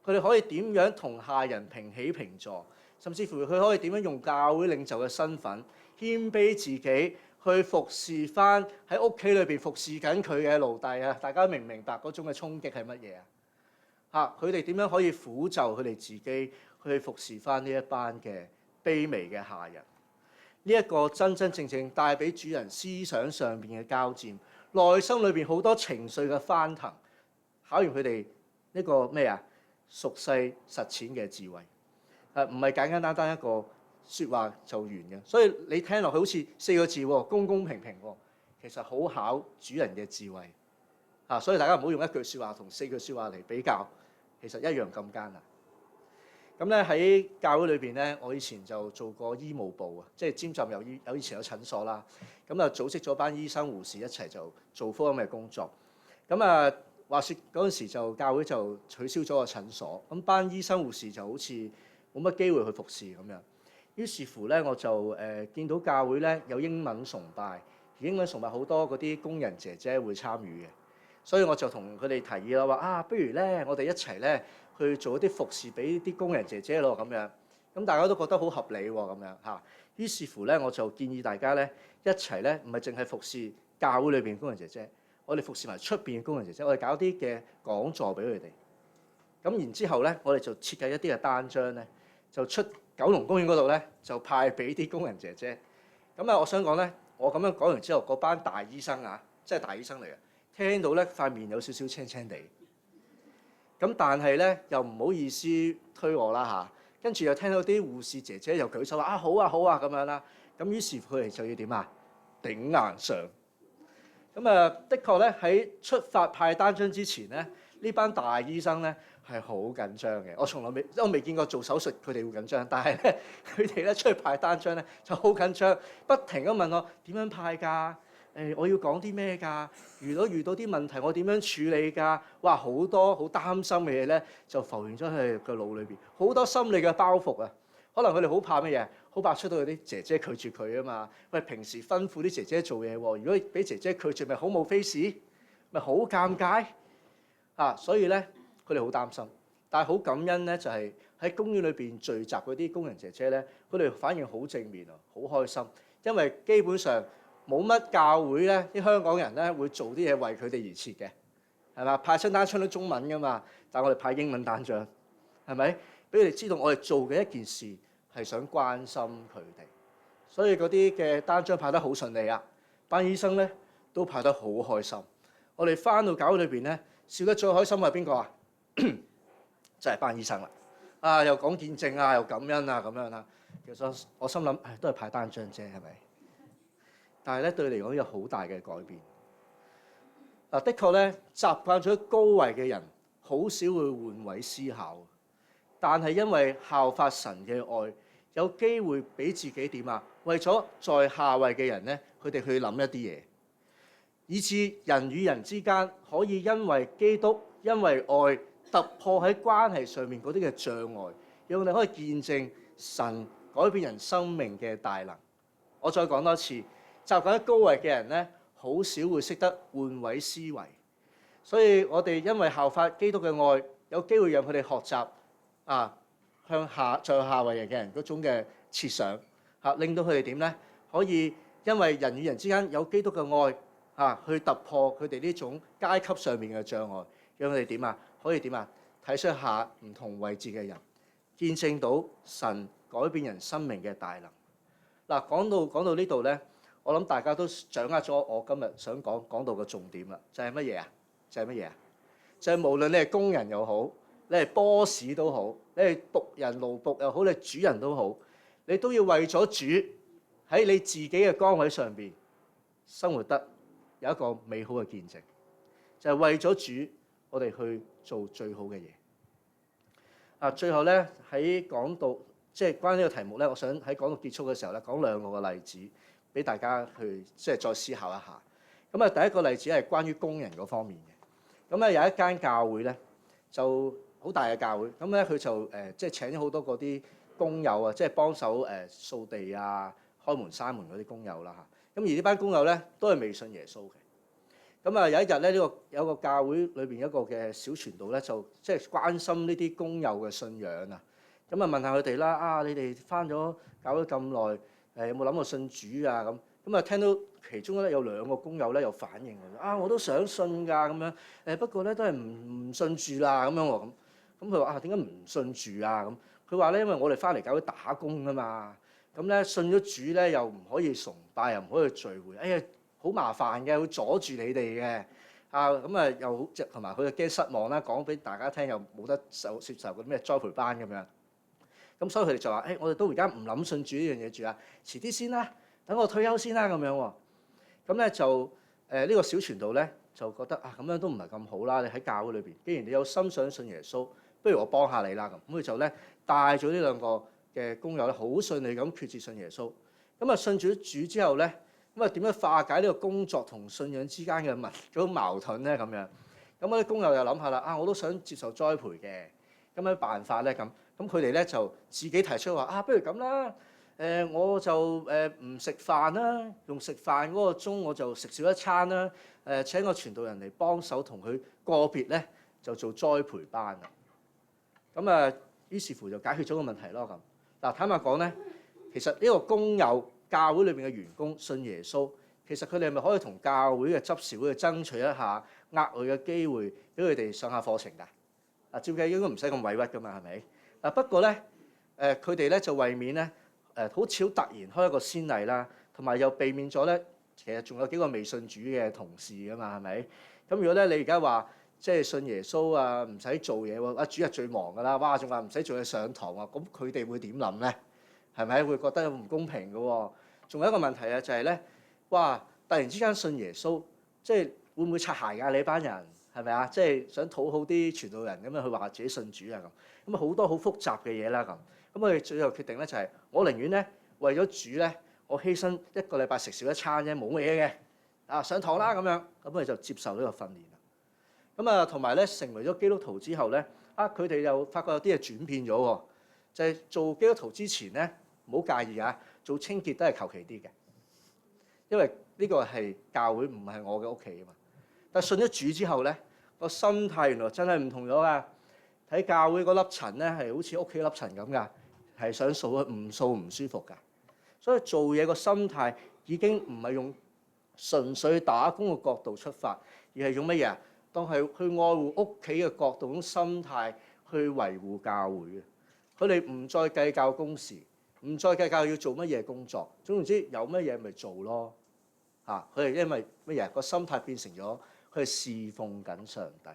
佢哋可以點樣同下人平起平坐？甚至乎佢可以點樣用教會領袖嘅身份謙卑自己？去服侍翻喺屋企裏邊服侍緊佢嘅奴隸啊！大家明唔明白嗰種嘅衝擊係乜嘢啊？佢哋點樣可以撫就佢哋自己去服侍翻呢一班嘅卑微嘅下人？呢一個真真正正帶俾主人思想上邊嘅交戰，內心裏邊好多情緒嘅翻騰，考驗佢哋呢個咩啊？屬世實踐嘅智慧，唔係簡簡單單一個説話就完嘅，所以你聽落去好似4個字喎，公公平平喎，其實好考主人嘅智慧所以大家唔好用一句説話同4句説話嚟比較，其實一樣咁艱難。咁咧喺教會裏邊咧，我以前就做過醫務部啊，即係尖浸有以前有診所啦，咁啊組織咗班醫生護士一齊就做福音嘅工作。咁啊話説嗰陣時就教會就取消咗個診所，咁班醫生護士就好似冇乜機會去服侍咁樣。於是乎咧，我就見到教會咧有英文崇拜，而英文崇拜好多嗰啲工人姐姐會參與嘅，所以我就同佢哋提議啦，話不如咧我哋一齊咧去做一啲服侍俾啲工人姐姐咯咁樣。咁大家都覺得好合理喎咁樣嚇。於是乎咧，我就建議大家咧一齊咧，唔係淨係服侍教會裏邊工人姐姐，我哋服侍埋出邊嘅工人姐姐，我哋搞啲嘅講座俾佢哋。咁然之後咧，我哋就設計一啲嘅單張咧，就出九龍公園嗰度咧，就派俾啲工人姐姐。咁我想講咧，我咁樣講完之後，嗰班大醫生即係大醫生嚟嘅，聽到咧塊面有少少青青地。咁但係咧又唔好意思推我啦跟住又聽到啲護士姐姐又舉手話好啊好啊咁樣啦。咁於是佢哋就要點頂硬上。咁的確咧喺出發派單張之前咧，呢班大醫生咧係好緊張嘅。我未見過做手術佢哋會緊張，但係咧佢哋咧出去派單張咧就好緊張，不停咁問我點樣派㗎？我要講啲咩㗎？遇到啲問題我點樣處理㗎？哇！好多好擔心嘅嘢咧就浮現咗喺佢個腦裏邊，好多心理嘅包袱啊！可能佢哋好怕乜嘢？好怕出到去啲姐姐拒絕佢啊嘛！喂，平時吩咐啲姐姐做嘢喎，如果俾姐姐拒絕，咪好冇 face，咪好尷尬所以咧，佢哋好擔心。但係好感恩咧，就係喺公園裏邊聚集嗰啲工人姐姐咧，佢哋反應好正面好開心，因為基本上冇乜教會咧，啲香港人咧會做啲嘢為佢哋而設嘅，係嘛？派親單張都中文噶嘛，但係我哋派英文單張，係咪？俾佢哋知道我哋做嘅一件事係想關心佢哋，所以嗰啲嘅單張派得好順利啊！班醫生咧都派得好開心。我哋翻到教會裏邊咧，笑得最開心係邊個啊？就係班醫生啦！又講見證又感恩咁樣啦。其實我心諗都係派單張啫，係咪？但係咧對你嚟講有好大嘅改變。的確咧，習慣咗高位嘅人好少會換位思考。但係因為效法神嘅愛，有機會俾自己點為咗在下位嘅人咧，佢哋去諗一啲嘢，以致人與人之間可以因為基督、因為愛突破喺關係上面嗰啲嘅障礙，讓我哋可以見證神改變人生命嘅大能。我再講多次，習慣喺高位嘅人咧，好少會識得換位思維，所以我哋因為效法基督嘅愛，有機會讓佢哋學習。向在下位人嘅人嗰種嘅設想令到佢哋點咧？可以因為人與人之間有基督嘅愛去突破佢哋呢種階級上面嘅障礙，讓佢哋點可以點睇出下唔同位置嘅人，見證到神改變人生命嘅大能。講到呢度咧，我諗大家都掌握咗我今日想講到嘅重點啦，就係乜嘢啊？就係無論你係工人又好，你係 boss 都好，你係僕人奴僕又好，你係主人都好，你都要為咗主喺你自己嘅崗位上邊生活得有一個美好嘅見證，就係為咗主，我哋去做最好嘅嘢。最後咧喺講到即係關於呢個題目咧，我想喺講到結束嘅時候咧講兩個嘅例子俾大家去即係再思考一下。咁啊，第一個例子係關於工人嗰方面嘅。咁啊，有一間教會咧，就好大嘅教會。咁咧，佢就即係請咗好多嗰啲工友啊，即係幫手掃地啊、開門閂門嗰啲工友啦嚇。咁而呢班工友咧，都係未信耶穌嘅。咁啊，有一日咧，有個教會裏邊一個嘅小傳道咧，就即係關心呢啲工友嘅信仰啊。咁啊，問下佢哋啦，啊，你哋返咗教會咁耐，有冇諗過信主啊？咁啊，聽到其中咧有2個工友咧有反應喎，啊，我都想信㗎咁樣，不過咧都係唔信住啦咁樣喎。咁佢話啊，點解唔信住啊？咁佢話咧，因為我哋返嚟教會打工啊嘛，咁咧信咗主咧又唔可以崇拜，又唔可以聚會，哎呀〜好麻煩嘅，會阻住你哋嘅咁啊，又好即同埋佢又驚失望啦，講俾大家聽又冇得接受嗰啲咩栽培班咁樣。咁所以佢哋就話：我哋都而家唔諗信主呢樣嘢住啊，遲啲先啦，等我退休先啦咁樣喎。咁咧就呢個小傳道咧就覺得啊，咁樣都唔係咁好啦。你喺教會裏邊，既然你有心想信耶穌，不如我幫下你啦咁。咁佢就咧帶咗呢2個嘅工友咧，好順利咁決志信耶穌。咁啊信咗主之後咧。咁啊點樣化解呢個工作同信仰之間嘅嗰種矛盾咧？咁樣咁嗰啲工友又諗下啦，啊我都想接受栽培嘅，咁樣辦法咧咁佢哋咧就自己提出話啊，不如咁啦，我就唔食飯啦，用食飯嗰個鐘我就食少一餐啦，請個傳道人嚟幫手同佢個別咧就做栽培班啦。咁啊於是乎就解決咗個問題咯咁。嗱坦白講咧，其實呢個工友。教會裏邊嘅員工信耶穌，其實佢哋係咪可以同教會嘅執事會去爭取一下額外嘅機會，俾佢哋上下課程㗎？照計應該唔使咁委屈㗎嘛，係咪？不過咧，佢哋咧就為免咧好似好突然開一個先例啦，同埋又避免咗咧，其實仲有幾個未信主嘅同事㗎嘛，係咪？咁如果咧你而家話即係信耶穌啊，唔使做嘢喎，主日最忙㗎啦，哇，仲話唔使做嘢上堂喎，咁佢哋會點諗咧？係咪會覺得唔公平嘅喎？仲有一個問題啊，就係咧，哇！突然之間信耶穌，即係會唔會擦鞋㗎？你班人係咪啊？即係想討好啲傳道人咁樣去話自己信主啊咁啊好多好複雜嘅嘢啦咁。咁我哋最後決定咧就係，我寧願咧為咗主咧，我犧牲1個禮拜食少一餐啫，冇乜嘢嘅啊上堂啦咁樣。咁我哋就接受呢個訓練啦。咁啊同埋咧成為咗基督徒之後咧，佢哋又發覺有啲嘢轉變咗喎，就係做基督徒之前咧，唔好介意啊。做清潔都係求其啲嘅，因為呢個係教會，唔係我嘅屋企啊嘛。但係信咗主之後咧，個心態原來真係唔同咗㗎。睇教會嗰粒塵咧係好似屋企粒塵咁㗎，係想掃唔掃唔舒服㗎。所以做嘢個心態已經唔係用純粹打工嘅角度出發，而係用乜嘢啊？當係去愛護屋企嘅角度，種心態去維護教會嘅。佢哋唔再計較工時。唔再計較要做乜嘢工作，總言之有乜嘢咪做咯嚇。佢哋因為乜嘢個心態變成咗佢係侍奉緊上帝。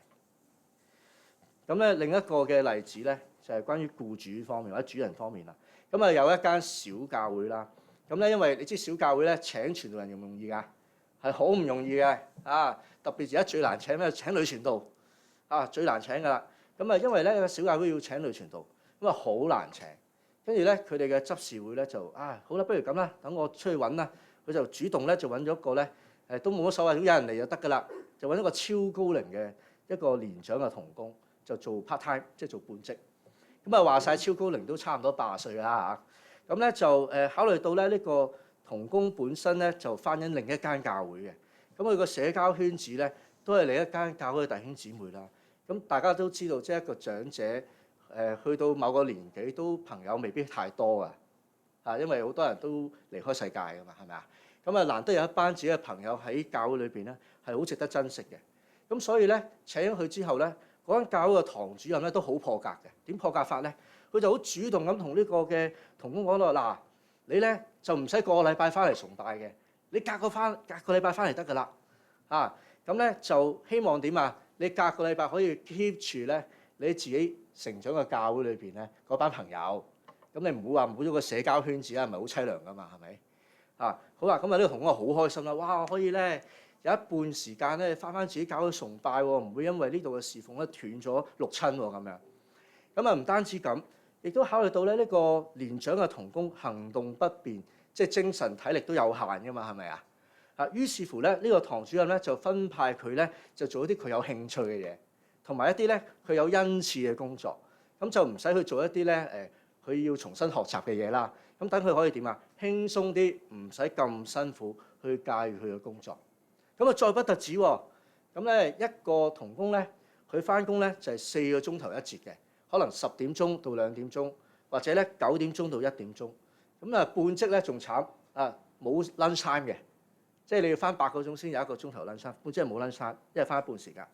咁咧另一個嘅例子咧就係關於僱主方面或者主人方面啦。咁啊有一間小教會啦，咁咧因為你知小教會咧請傳道人容唔容易㗎？係好唔容易嘅啊！特別而家最難請咩？請女傳道啊，最難請㗎啦。咁啊因為咧小教會要請女傳道，咁啊好難請。跟住咧，佢哋嘅執事會咧就好啦，不如咁啦，等我出去揾啦。佢就主動咧就揾咗一個咧都冇乜所謂，有人嚟就得㗎啦。就揾一個超高齡嘅一個年長嘅童工，就做 part time，即係做半職。咁啊話晒超高齡都差唔多80歲啦嚇。咁咧就考慮到咧呢個童工本身咧就返緊另一間教會嘅，咁佢個社交圈子咧都係另一間教會嘅弟兄姊妹啦。咁大家都知道，即係一個長者。去到某個年紀都朋友未必太多㗎，因為好多人都離開世界㗎嘛，係咪啊？咁啊難得有一班自己嘅朋友喺教會裏邊咧，係好值得珍惜嘅。咁所以咧請咗佢之後咧，嗰間教會嘅堂主任咧都好破格嘅。點破格法咧？佢就好主動咁同呢個嘅同工講到嗱，你咧就唔使個個禮拜翻嚟崇拜嘅，你隔個禮拜翻嚟得㗎啦。咁咧就希望點啊？你隔個禮拜可以 keep 住咧你自己成長嘅教會裏邊咧，嗰班朋友，咁你唔好話冇咗個社交圈子啦，唔係好凄涼噶嘛，係咪？好啦，咁啊呢個同工好開心啦，哇！我可以咧有一半時間咧翻自己教會崇拜喎，唔會因為呢度嘅侍奉咧斷咗六親喎咁樣。咁啊唔單止咁，亦都考慮到咧呢個年長嘅童工行動不便，即係精神體力都有限噶嘛，係咪啊？於是乎咧，呢個堂主任咧就分派佢咧就做一啲佢有興趣嘅嘢，同埋一啲咧佢有恩賜嘅工作。咁就唔使去做一啲咧佢要重新學習嘅嘢啦。咁等佢可以點啊？輕鬆啲，唔使咁辛苦去駕馭佢嘅工作。咁啊，再不特止喎。咁咧一個同工咧，佢翻工咧就係4個鐘頭一節嘅，可能10點鐘到2點鐘，或者咧9點鐘到1點鐘。咁啊，半職咧仲慘啊，冇 lunch time 嘅。即係你要翻8個鐘先有1個鐘頭 lunch time，即係冇 lunch time，因為翻一半時間。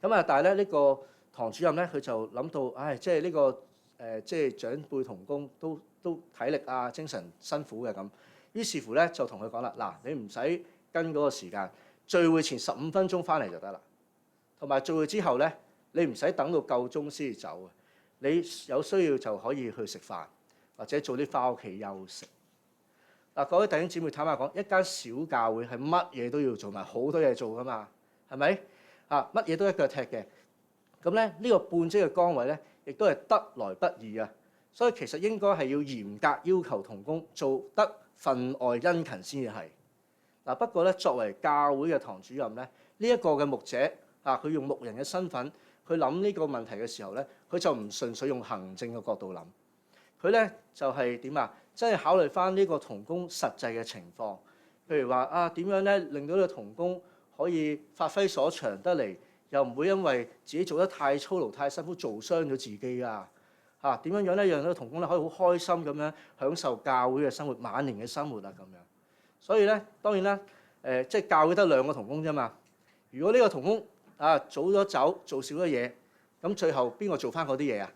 咁啊，但係咧呢個堂主任咧，佢就諗到，即係呢個即係長輩同工都體力啊、精神辛苦嘅咁。於是乎咧就同佢講啦，嗱，你唔使跟嗰個時間，聚會前15分鐘翻嚟就得啦。同埋聚會之後咧，你唔使等到夠鐘先至走，你有需要就可以去食飯，或者早啲翻屋企休息。嗱，各位弟兄姊妹，坦白講，一間小教會係乜嘢都要做埋，好多嘢做噶嘛，係咪？乜嘢都一腳踢嘅。咁咧，呢個半職嘅崗位咧，亦都係得來不易啊。所以其實應該係要嚴格要求同工做得分外殷勤先至係。不過咧，作為教會嘅堂主任咧，呢一個嘅牧者佢用牧人嘅身份去諗呢個問題嘅時候咧，佢就唔純粹用行政嘅角度諗，佢咧就係點啊？真係考慮翻呢個同工實際嘅情況，譬如話點樣咧令到呢個同工可以發揮所長得嚟，又唔會因為自己做得太操勞、太辛苦做傷咗自己啊？點樣咧讓呢個同工咧可以好開心咁樣享受教會嘅生活、晚年嘅生活啊咁樣。所以咧當然啦，即係教會得2個同工啫嘛。如果呢個同工早咗走，做少咗嘢，咁最後邊個做翻嗰啲嘢啊？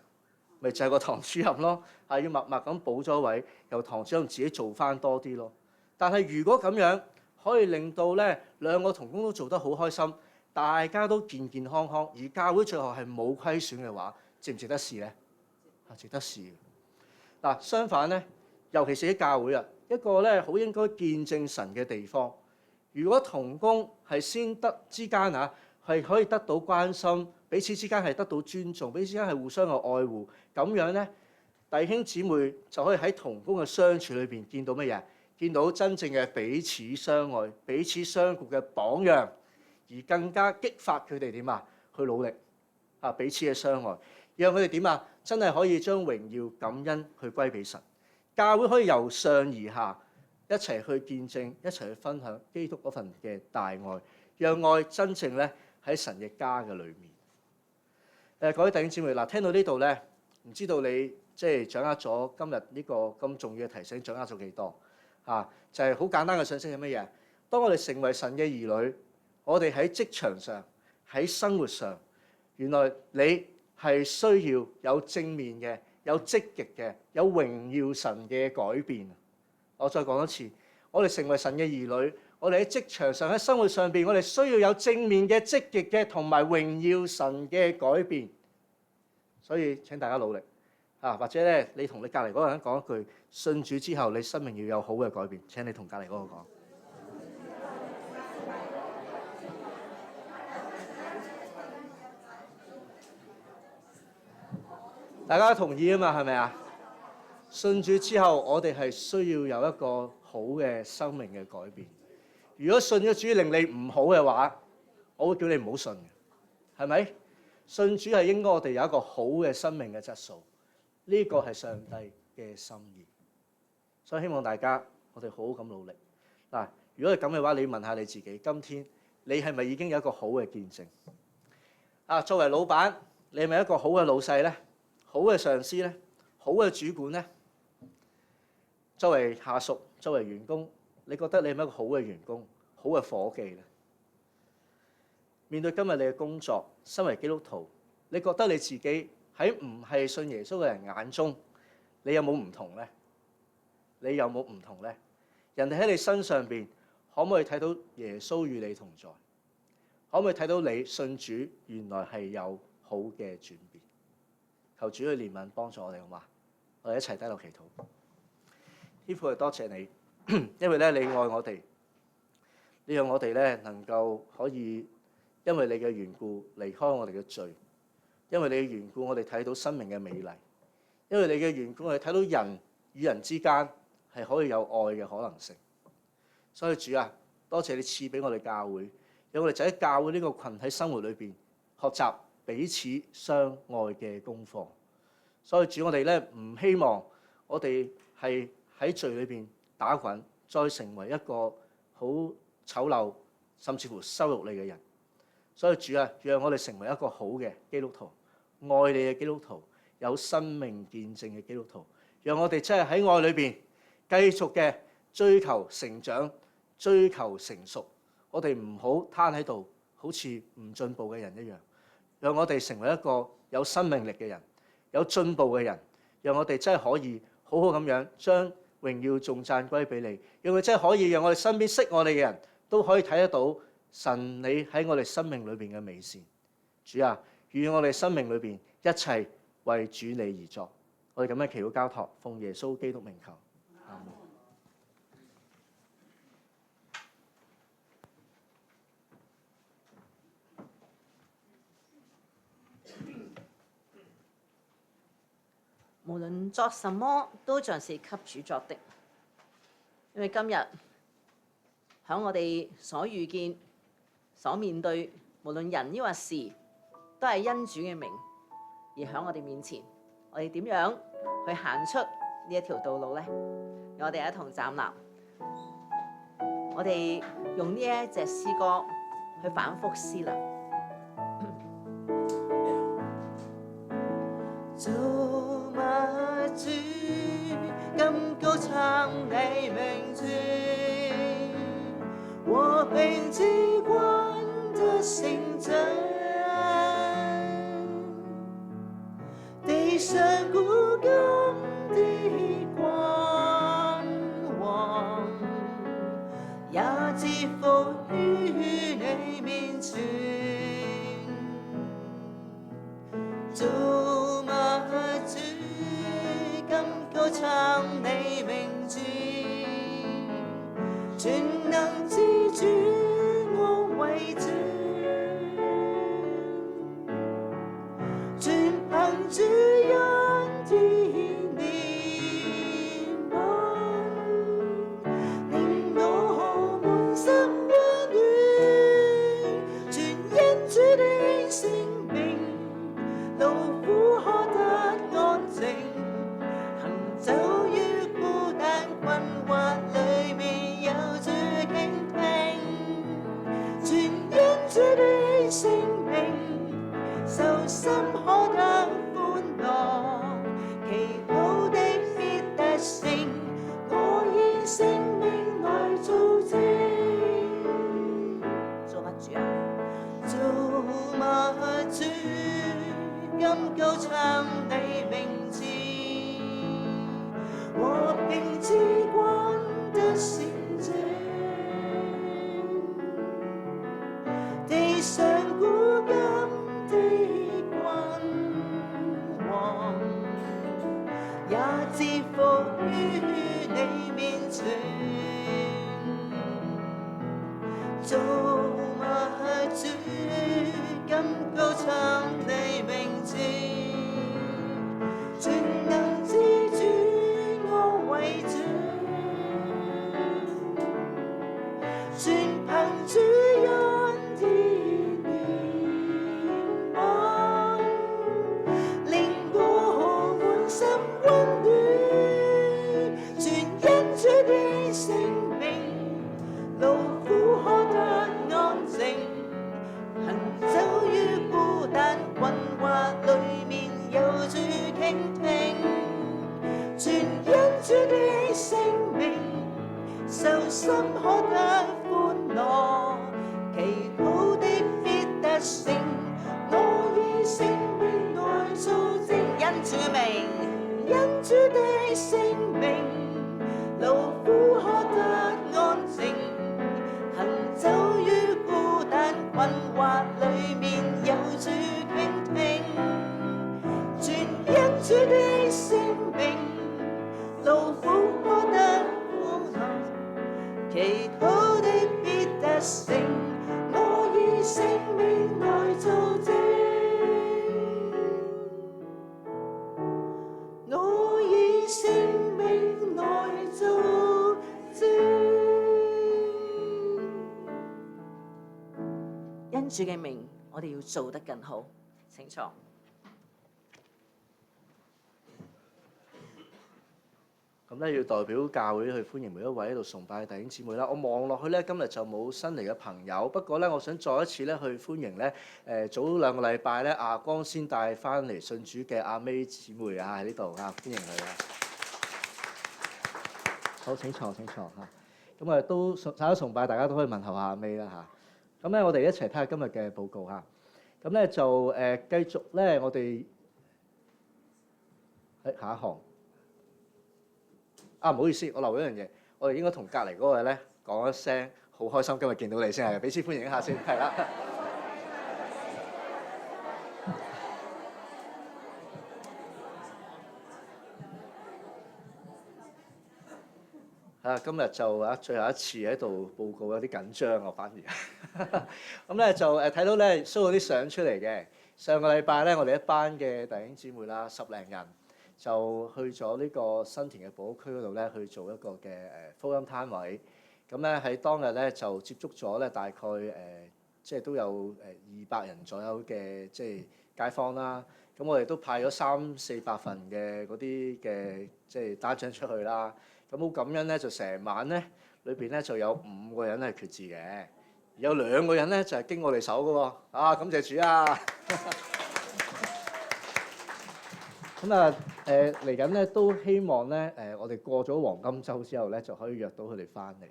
咪就係個堂主任咯，要默默咁補咗位，由堂主任自己做翻多啲咯。但係如果咁樣可以令到咧2個同工都做得好開心，大家都健健康康，而教會最後係冇虧損嘅話，值唔值得試咧？值得試。相反咧，尤其是喺教會一個咧好應該見證神嘅地方，如果同工係先得之間係可以得到關心，彼此之間係得到尊重，彼此之間係互相嘅愛護，咁樣咧，弟兄姊妹就可以喺同工嘅相處裏邊見到乜嘢？見到真正嘅彼此相愛、彼此相顧嘅榜樣，而更加激發佢哋點去努力彼此嘅相愛，讓佢哋點真係可以將榮耀感恩去歸俾神。教會可以由上而下一齊去見證，一齊去分享基督嗰份嘅大愛，讓愛真正咧喺神嘅家嘅裏面。各位弟兄姊妹，聽到呢度咧，唔知道你即係掌握咗今日呢個咁重要嘅提醒，掌握咗幾多？就係好簡單嘅信息係乜嘢？當我哋成為神嘅兒女，我哋喺職場上、喺生活上，原來你係需要有正面嘅、有積極嘅、有榮耀神嘅改變。我再講一次，我哋成為神嘅兒女，我哋喺職場上、喺生活上邊，我哋需要有正面嘅、積極嘅同埋榮耀神嘅改變。所以請大家努力或者咧，你同你隔離嗰個人講一句：信主之後，你生命要有好嘅改變。請你同隔離嗰個講。大家同意啊嘛？係咪啊？信主之後，我哋係需要有一個好嘅生命嘅改變。如果信咗主令你唔好嘅話，我會叫你唔好信嘅，係咪？信主係應該我哋有一個好嘅生命嘅質素，呢個係上帝嘅心意。所以希望大家我哋好好咁努力。如果係咁嘅話，你問下你自己，今天你係咪已經有一個好嘅見證？作為老闆，你係咪一個好嘅老細咧？好嘅上司咧？好嘅主管咧？作為下屬、作為員工，你覺得你係咪一個好嘅員工、好嘅夥計咧？面對今日你嘅工作，身為基督徒，你覺得你自己喺唔係信耶穌嘅人眼中，你有冇唔同咧？你有冇唔同咧？人哋喺你身上邊，可唔可以睇到耶穌與你同在？可唔可以睇到你信主原來係有好嘅轉變？求主去憐憫幫助我哋，好嘛？我哋一齊低落祈禱。天父，多謝你，因為咧你愛我哋，你讓我哋咧能夠可以因為你嘅緣故離開我哋嘅罪，因為你嘅緣故我哋睇到生命嘅美麗，因為你嘅緣故我哋睇到人與人之間係可以有愛嘅可能性。所以主啊，多謝你賜俾我哋教會，讓我哋就喺教會呢個群體生活裏邊學習彼此相愛嘅功課。所以主，我哋咧唔希望我哋係喺罪裏邊打滾，再成為一個好醜陋甚至乎羞辱你嘅人。所以主啊，讓我哋成為一個好嘅基督徒，愛你嘅基督徒，有生命見證嘅基督徒。讓我哋真係喺愛裏邊繼續嘅追求成長、追求成熟。我哋唔好攤喺度，好似唔進步嘅人一樣。讓我哋成為一個有生命力嘅人，有進步嘅人。讓我哋真係可以好好咁樣將榮耀頌讚歸俾你。讓佢真係可以讓我哋身邊識我哋嘅人都可以睇得到神你喺我哋生命裏邊嘅美善。主啊，願我哋生命裏邊一切為主你而作。我哋咁樣祈禱交託，奉耶穌基督名求。阿門。無論作什麼，都像是給主作的。因為今日喺我哋所遇見、所面對，無論人抑或事，都係因主嘅名而喺我哋面前。我哋點樣去行出呢一條道路呢？我哋一同站立，我哋用呢一隻詩歌去反覆思量。主啊主，今高唱你名字，我並之光的聖者。地上古今的光王，也至伏於你面前。主啊主，今高唱你名字，全能之主我為主，全憑主恩典憐憫，令我滿心溫暖，全因主的聖名，勞苦可得安靜，行走於孤單困惑裏面有主傾聽，全因主的聖名，受心可得歡樂，祈禱的必得勝，我以生命來做證。做乜主啊？做乜主？今高唱你名字，和平之光的聖者，地上古今的君王，也至伏於你面前。做乜主？今高唱你名字，主嘅名，我哋要做得更好。請坐。咁咧要代表教會去歡迎每一位喺度崇拜嘅弟兄姊妹啦。我望落去咧，今日就冇新嚟嘅朋友，不過咧，我想再一次咧去歡迎咧早2個禮拜咧阿光先帶翻嚟信主嘅阿 May 姊妹啊喺呢度啊，歡迎佢啊！好，請坐請坐嚇。咁啊都睇咗崇拜，大家都可以問候下阿 May 啦嚇。咁咧我哋一齊睇下今日嘅報告嚇。咁咧就繼續咧，我哋喺下一行。唔好意思，我漏咗一樣嘢，我哋應該同隔離嗰個咧講一聲，好開心今日見到你先係，彼此歡迎一下先，係啦。今日就最後一次喺度報告，有啲緊張我反而。咁咧就睇到咧 show 到啲相出嚟嘅。上個禮拜咧，我哋一班嘅弟兄姊妹啦，10零人。就去咗呢個新田嘅寶屋區嗰度咧，去做一個嘅福音攤位。咁咧喺當日咧就接觸咗咧大概即係都有200人左右嘅即係街坊啦。咁我哋都派咗300-400份嘅嗰啲嘅即係單張出去啦。咁好感恩咧，就成晚咧裏邊咧就有5個人係決志嘅，有2個人咧就係經我哋手嘅喎。感謝主啊！咁嚟緊咧都希望咧我哋過咗黃金週之後咧就可以約到佢哋翻嚟，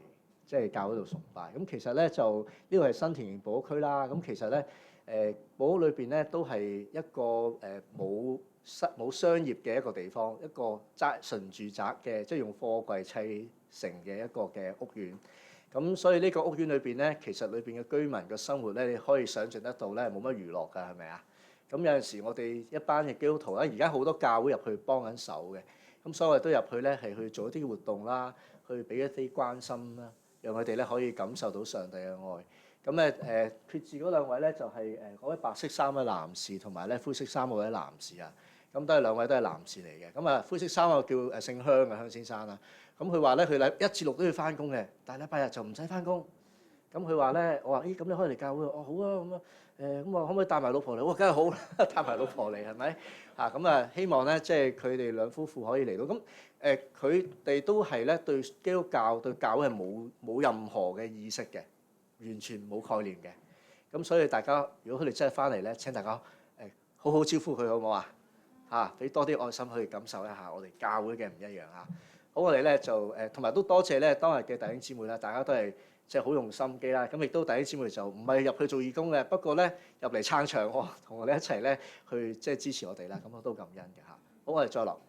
即係教會度崇拜。咁其實咧就呢個係新田寶屋區啦。咁其實咧寶屋裏邊咧都係一個冇商業嘅一個地方，一個純住宅嘅，即係用貨櫃砌成嘅一個嘅屋苑。咁所以呢個屋苑裏邊咧，其實裏邊嘅居民嘅生活咧，你可以想像得到咧冇乜娛樂㗎，係咪啊？咁有陣時，我哋一班嘅基督徒咧，而家好多教會入去幫緊手嘅，咁所以我哋都入去咧係去做一啲活動啦，去俾一啲關心啦，讓佢哋咧可以感受到上帝嘅愛。咁咧決志嗰2位咧就係嗰位白色衫嘅男士同埋咧灰色衫嗰位男士啊，咁都係2位都係男士嚟嘅。咁啊灰色衫個叫姓香嘅香先生啦。咁佢話咧佢1至6都要翻工嘅，但係禮拜日就唔使翻工。咁佢話咧，我話咁你可以嚟教會，好啊咁啊。咁我可唔可以帶埋老婆嚟？我梗係好啦，帶埋老婆嚟係咪？咁希望咧，即係佢哋兩夫婦可以嚟到。咁佢哋都係咧對基督教對教會係冇任何嘅意識嘅，完全冇概念嘅。咁所以大家如果佢哋真係翻嚟咧，請大家好好招呼佢好唔好啊？俾多啲愛心去感受一下我哋教會嘅唔一樣嚇。好，我哋咧就同埋都多謝咧當日嘅弟兄姊妹啦，大家都係。即係好用心機啦，咁亦都弟兄姊妹就唔係入去做義工嘅，不過咧入嚟撐場喎，同我哋一齊咧去即係支持我哋啦，咁我都感恩嘅嚇。好，我哋再落。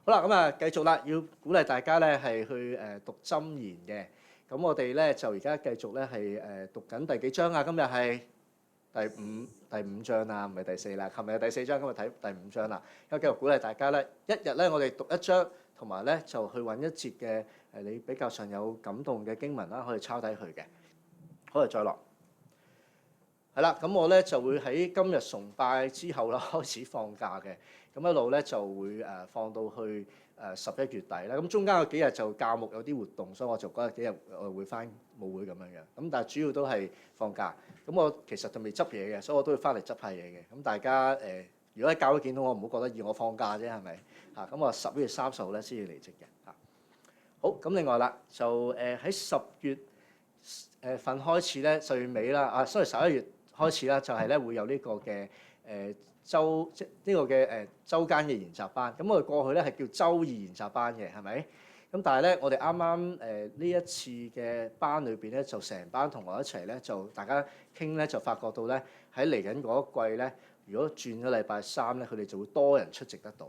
好啦，咁啊繼續啦，要鼓勵大家咧係去讀箴言嘅。咁我哋咧就而家繼續咧係讀緊第幾章啊？今日係第五章啦，唔係第4啦。琴日係第4章，今日睇第5章啦。咁繼續鼓勵大家咧，一日咧我哋讀1章，同埋咧就去揾一節嘅。你比較上有感動嘅經文啦，可以抄低佢嘅。好，再落。係啦，咁我咧就會喺今日崇拜之後啦開始放假嘅，咁一路咧就會放到去11月底啦。咁中間有幾日就教牧有啲活動，所以我就嗰幾日我會翻舞會咁樣樣。咁但係主要都係放假。咁我其實就未執嘢嘅，所以我都會翻嚟執下嘢嘅。咁大家如果喺教會見到我，唔好覺得我放假啫，係咪？咁我11月30號咧先至離職嘅。好，咁另外啦，就喺10月份開始咧，10月尾啦，11月開始啦，就係咧會有呢個嘅週間嘅研習班。咁我哋過去咧係叫週2研習班嘅，係咪？咁但係咧，我哋啱啱呢一次嘅班裏邊咧，就成班同學一齊咧，就大家傾咧，就發覺到咧喺嚟緊嗰一季咧，如果轉咗禮拜3咧，佢哋就會多人出席得到。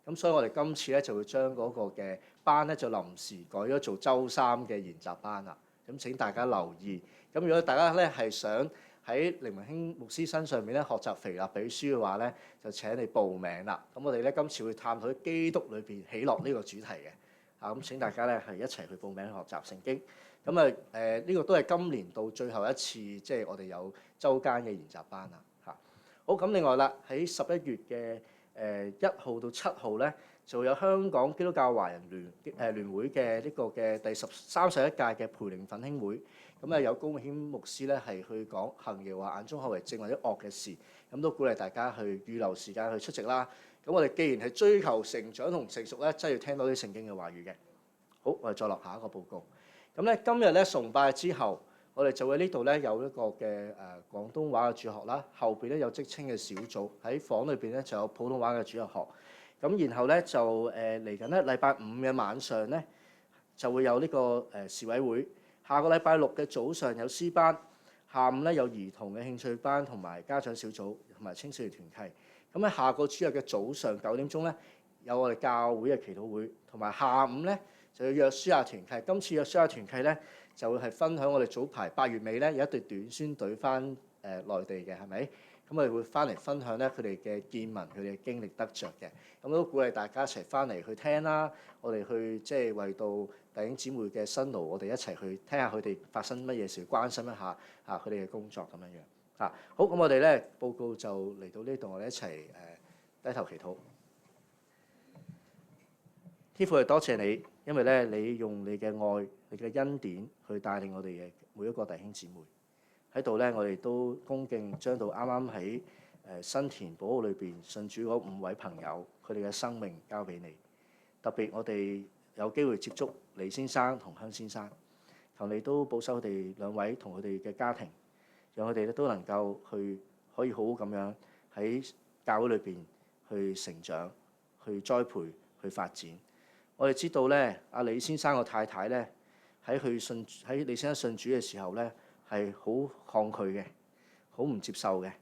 咁所以我哋今次咧就會將嗰個嘅班咧就臨時改咗做週3嘅研習班啦。咁請大家留意。咁如果大家咧係想喺凌文興牧師身上面咧學習腓立比書嘅話咧，就請你報名啦。咁我哋咧今次會探討基督裏邊喜樂呢個主題嘅。咁請大家咧係一齊去報名學習聖經。咁呢個都係今年度最後一次，即係我哋有週間嘅研習班啦。好，咁另外啦，喺11月嘅1號到7號咧，就有香港基督教華人聯會嘅呢個嘅第31屆嘅培靈奮興會。咁有高顯牧師咧係去講行耶和華眼中看為正或者惡嘅事，咁都鼓勵大家去預留時間去出席啦。咁我哋既然係追求成長同成熟咧，真係要聽到啲聖經嘅話語嘅。好，我哋再落下一個報告。咁咧今日咧崇拜之後，我哋就喺呢度咧有一個嘅廣東話嘅主學啦，後邊咧有職青嘅小組喺房裏邊咧就有普通話嘅主日學。咁然後咧就嚟緊咧禮拜五嘅晚上咧就會有呢個示委會。下個禮拜六嘅早上有詩班，下午咧有兒童嘅興趣班同埋家長小組同埋青少年團契。咁喺下個主日嘅早上9點鐘咧有我哋教會嘅祈禱會，同埋下午咧就要約書亞團契。今次約書亞團契咧就會係分享我哋早排8月尾咧有一隊短宣隊翻內地嘅，係咪？咁我哋會翻嚟分享咧佢哋嘅見聞、佢哋嘅經歷得着嘅。咁都鼓勵大家一齊翻嚟去聽啦。我哋去即係為到弟兄姊妹嘅辛勞，我哋一齊去聽下佢哋發生乜嘢事，關心一下佢哋嘅工作咁樣樣。好，咁我哋咧報告就嚟到呢度，我哋一齊低頭祈禱。天父，多謝你，因為咧你用你嘅愛、你嘅恩典去帶領我哋嘅每一個弟兄姊妹。喺度咧，我哋都恭敬將到啱啱喺新田寶號裏邊信主嗰5位朋友，佢哋嘅生命交俾你。特別我哋有機會接觸李先生同香先生，求你都保守佢哋2位同佢哋嘅家庭，讓佢哋咧都能夠可以好好咁樣喺教會裏邊去成長、去栽培、去發展。我哋知道咧，阿李先生個太太咧喺李先生信主嘅時候咧係好抗拒嘅，好唔接受嘅。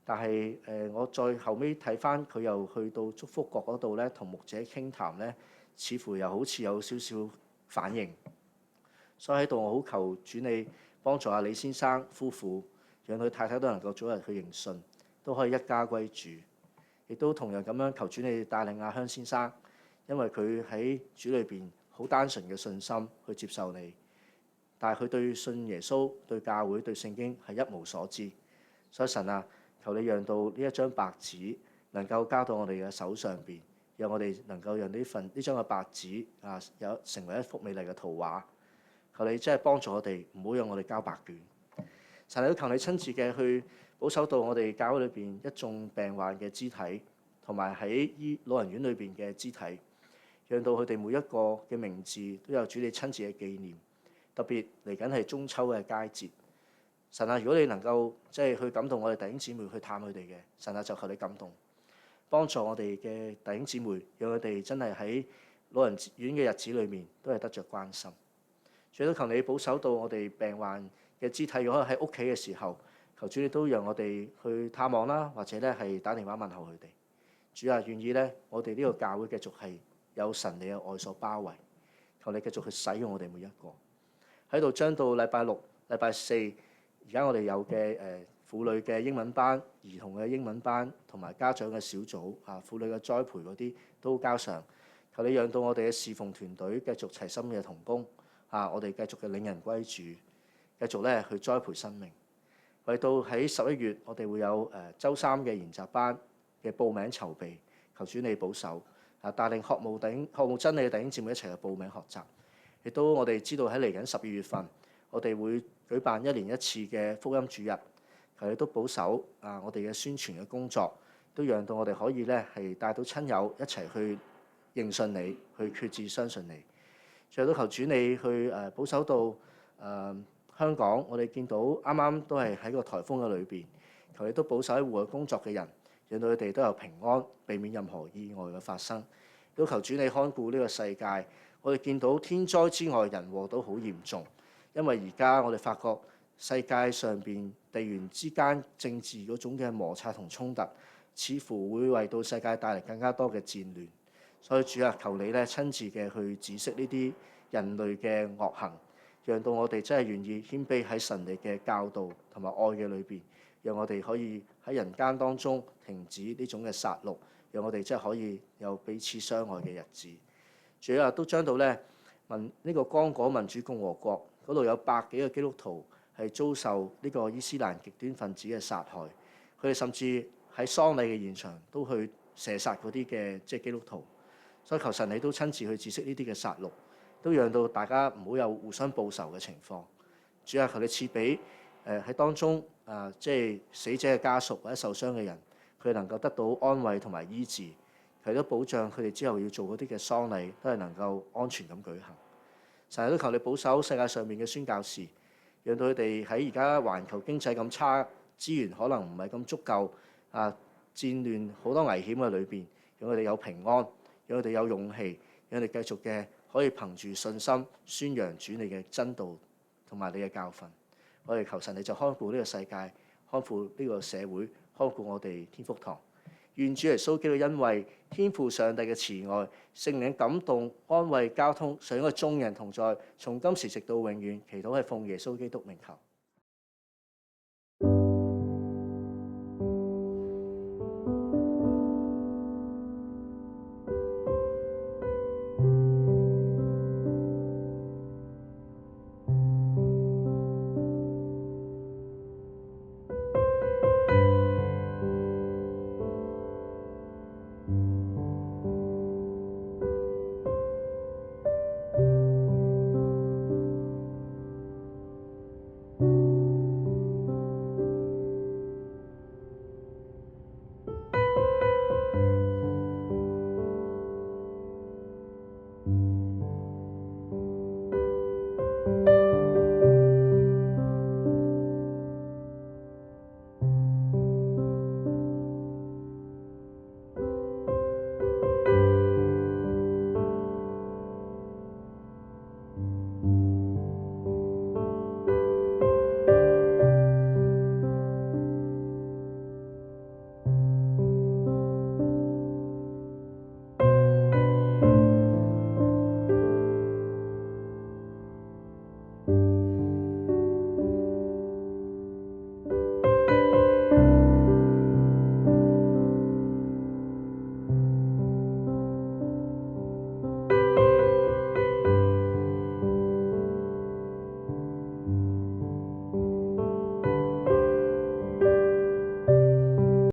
但係我再後尾睇翻佢又去到祝福國嗰度咧，同牧者傾談咧，似乎又好似有少少反應。所以喺度我好求主你幫助阿李先生夫婦，讓佢太太都能夠早日去認信，都可以一家歸主。亦都同樣咁樣求主你帶領阿香先生，因為佢喺主裏邊好單純嘅信心去接受你，但係佢對信耶穌、對教會、對聖經係一無所知。所以神啊，求你讓到呢一張白紙能夠交到我哋嘅手上邊，讓我哋能夠讓呢張嘅白紙有成為一幅美麗嘅圖畫。求你真係幫助我哋，唔好讓我哋交白卷。神啊，都求你親自嘅去保守到我哋教會裏邊一眾病患嘅肢體，同埋喺老人院裏邊嘅肢體，讓到佢哋每一個嘅名字都有主你親自嘅紀念。特別嚟緊係中秋嘅佳節，神啊，如果你能夠即係去感動我哋弟兄姊妹去探佢哋嘅，神啊，就求你感動，幫助我哋嘅弟兄姊妹，讓佢哋真係喺老人院嘅日子裏面都係得着關心。主都求你保守到我哋病患嘅肢體，如果喺屋企嘅時候，求主你都讓我哋去探望啦，或者咧係打電話問候佢哋。主啊，願意咧，我哋呢個教會繼續係有神你嘅愛所包圍，求你繼續去使用我哋每一個。喺度將到禮拜6、禮拜4，而家我哋有嘅婦女嘅英文班、兒童嘅英文班同埋家長嘅小組婦女嘅栽培嗰啲都交上。求你讓到我哋嘅侍奉團隊繼續齊心嘅同工我哋繼續嘅領人歸主，繼續咧去栽培生命。為到喺11月，我哋會有週3嘅研習班嘅報名籌備，求主你保守帶領學務真理嘅弟兄姊妹一齊去報名學習。亦都我哋知道喺嚟緊12月份，我哋會舉辦1年1次嘅福音主日，求你都保守我哋嘅宣傳嘅工作，都讓到我哋可以咧係帶到親友一齊去認信你，去決志相信你。最後都求主你去保守到香港，我哋見到啱啱都係喺個颱風嘅裏邊，求你都保守喺戶外工作嘅人，讓到佢哋都有平安，避免任何意外嘅發生。都求主你看顧呢個世界。我哋見到天災之外，人禍都好嚴重，因為而家我哋發覺世界上邊地緣之間政治嗰種嘅摩擦同衝突，似乎會為到世界帶嚟更加多嘅戰亂。所以主啊，求你咧親自嘅去止息呢啲人類嘅惡行，讓到我哋真係願意謙卑喺神你嘅教導同埋愛嘅裏邊，讓我哋可以喺人間當中停止呢種嘅殺戮，讓我哋真係可以有彼此相愛嘅日子。主啊，都將到咧呢個剛果民主共和國嗰度有100幾個基督徒係遭受呢個伊斯蘭極端分子嘅殺害，佢哋甚至喺喪禮嘅現場都去射殺嗰啲嘅即係基督徒。所以求神你都親自去止息呢啲嘅殺戮，都讓到大家唔好有互相報仇嘅情況。主啊，求你賜俾喺當中即係死者嘅家屬或者受傷嘅人，佢哋能夠得到安慰同埋醫治，佢都保障佢哋之後要做嗰啲嘅喪禮都係能夠安全咁舉行。成日都求你保守世界上面嘅宣教士，讓到佢哋喺而家環球經濟咁差，資源可能唔係咁足夠戰亂好多危險嘅裏邊，讓佢哋有平安，讓佢哋有勇氣，讓佢哋繼續嘅可以憑住信心宣揚主你嘅真道同埋你嘅教訓。我哋求神你就看顧呢個世界，看顧呢個社會，看顧我哋天福堂。願主耶穌基督因為天父上帝嘅慈愛、聖靈感動、安慰、交通，使我眾人同在，從今時直到永遠。祈禱係奉耶穌基督名求。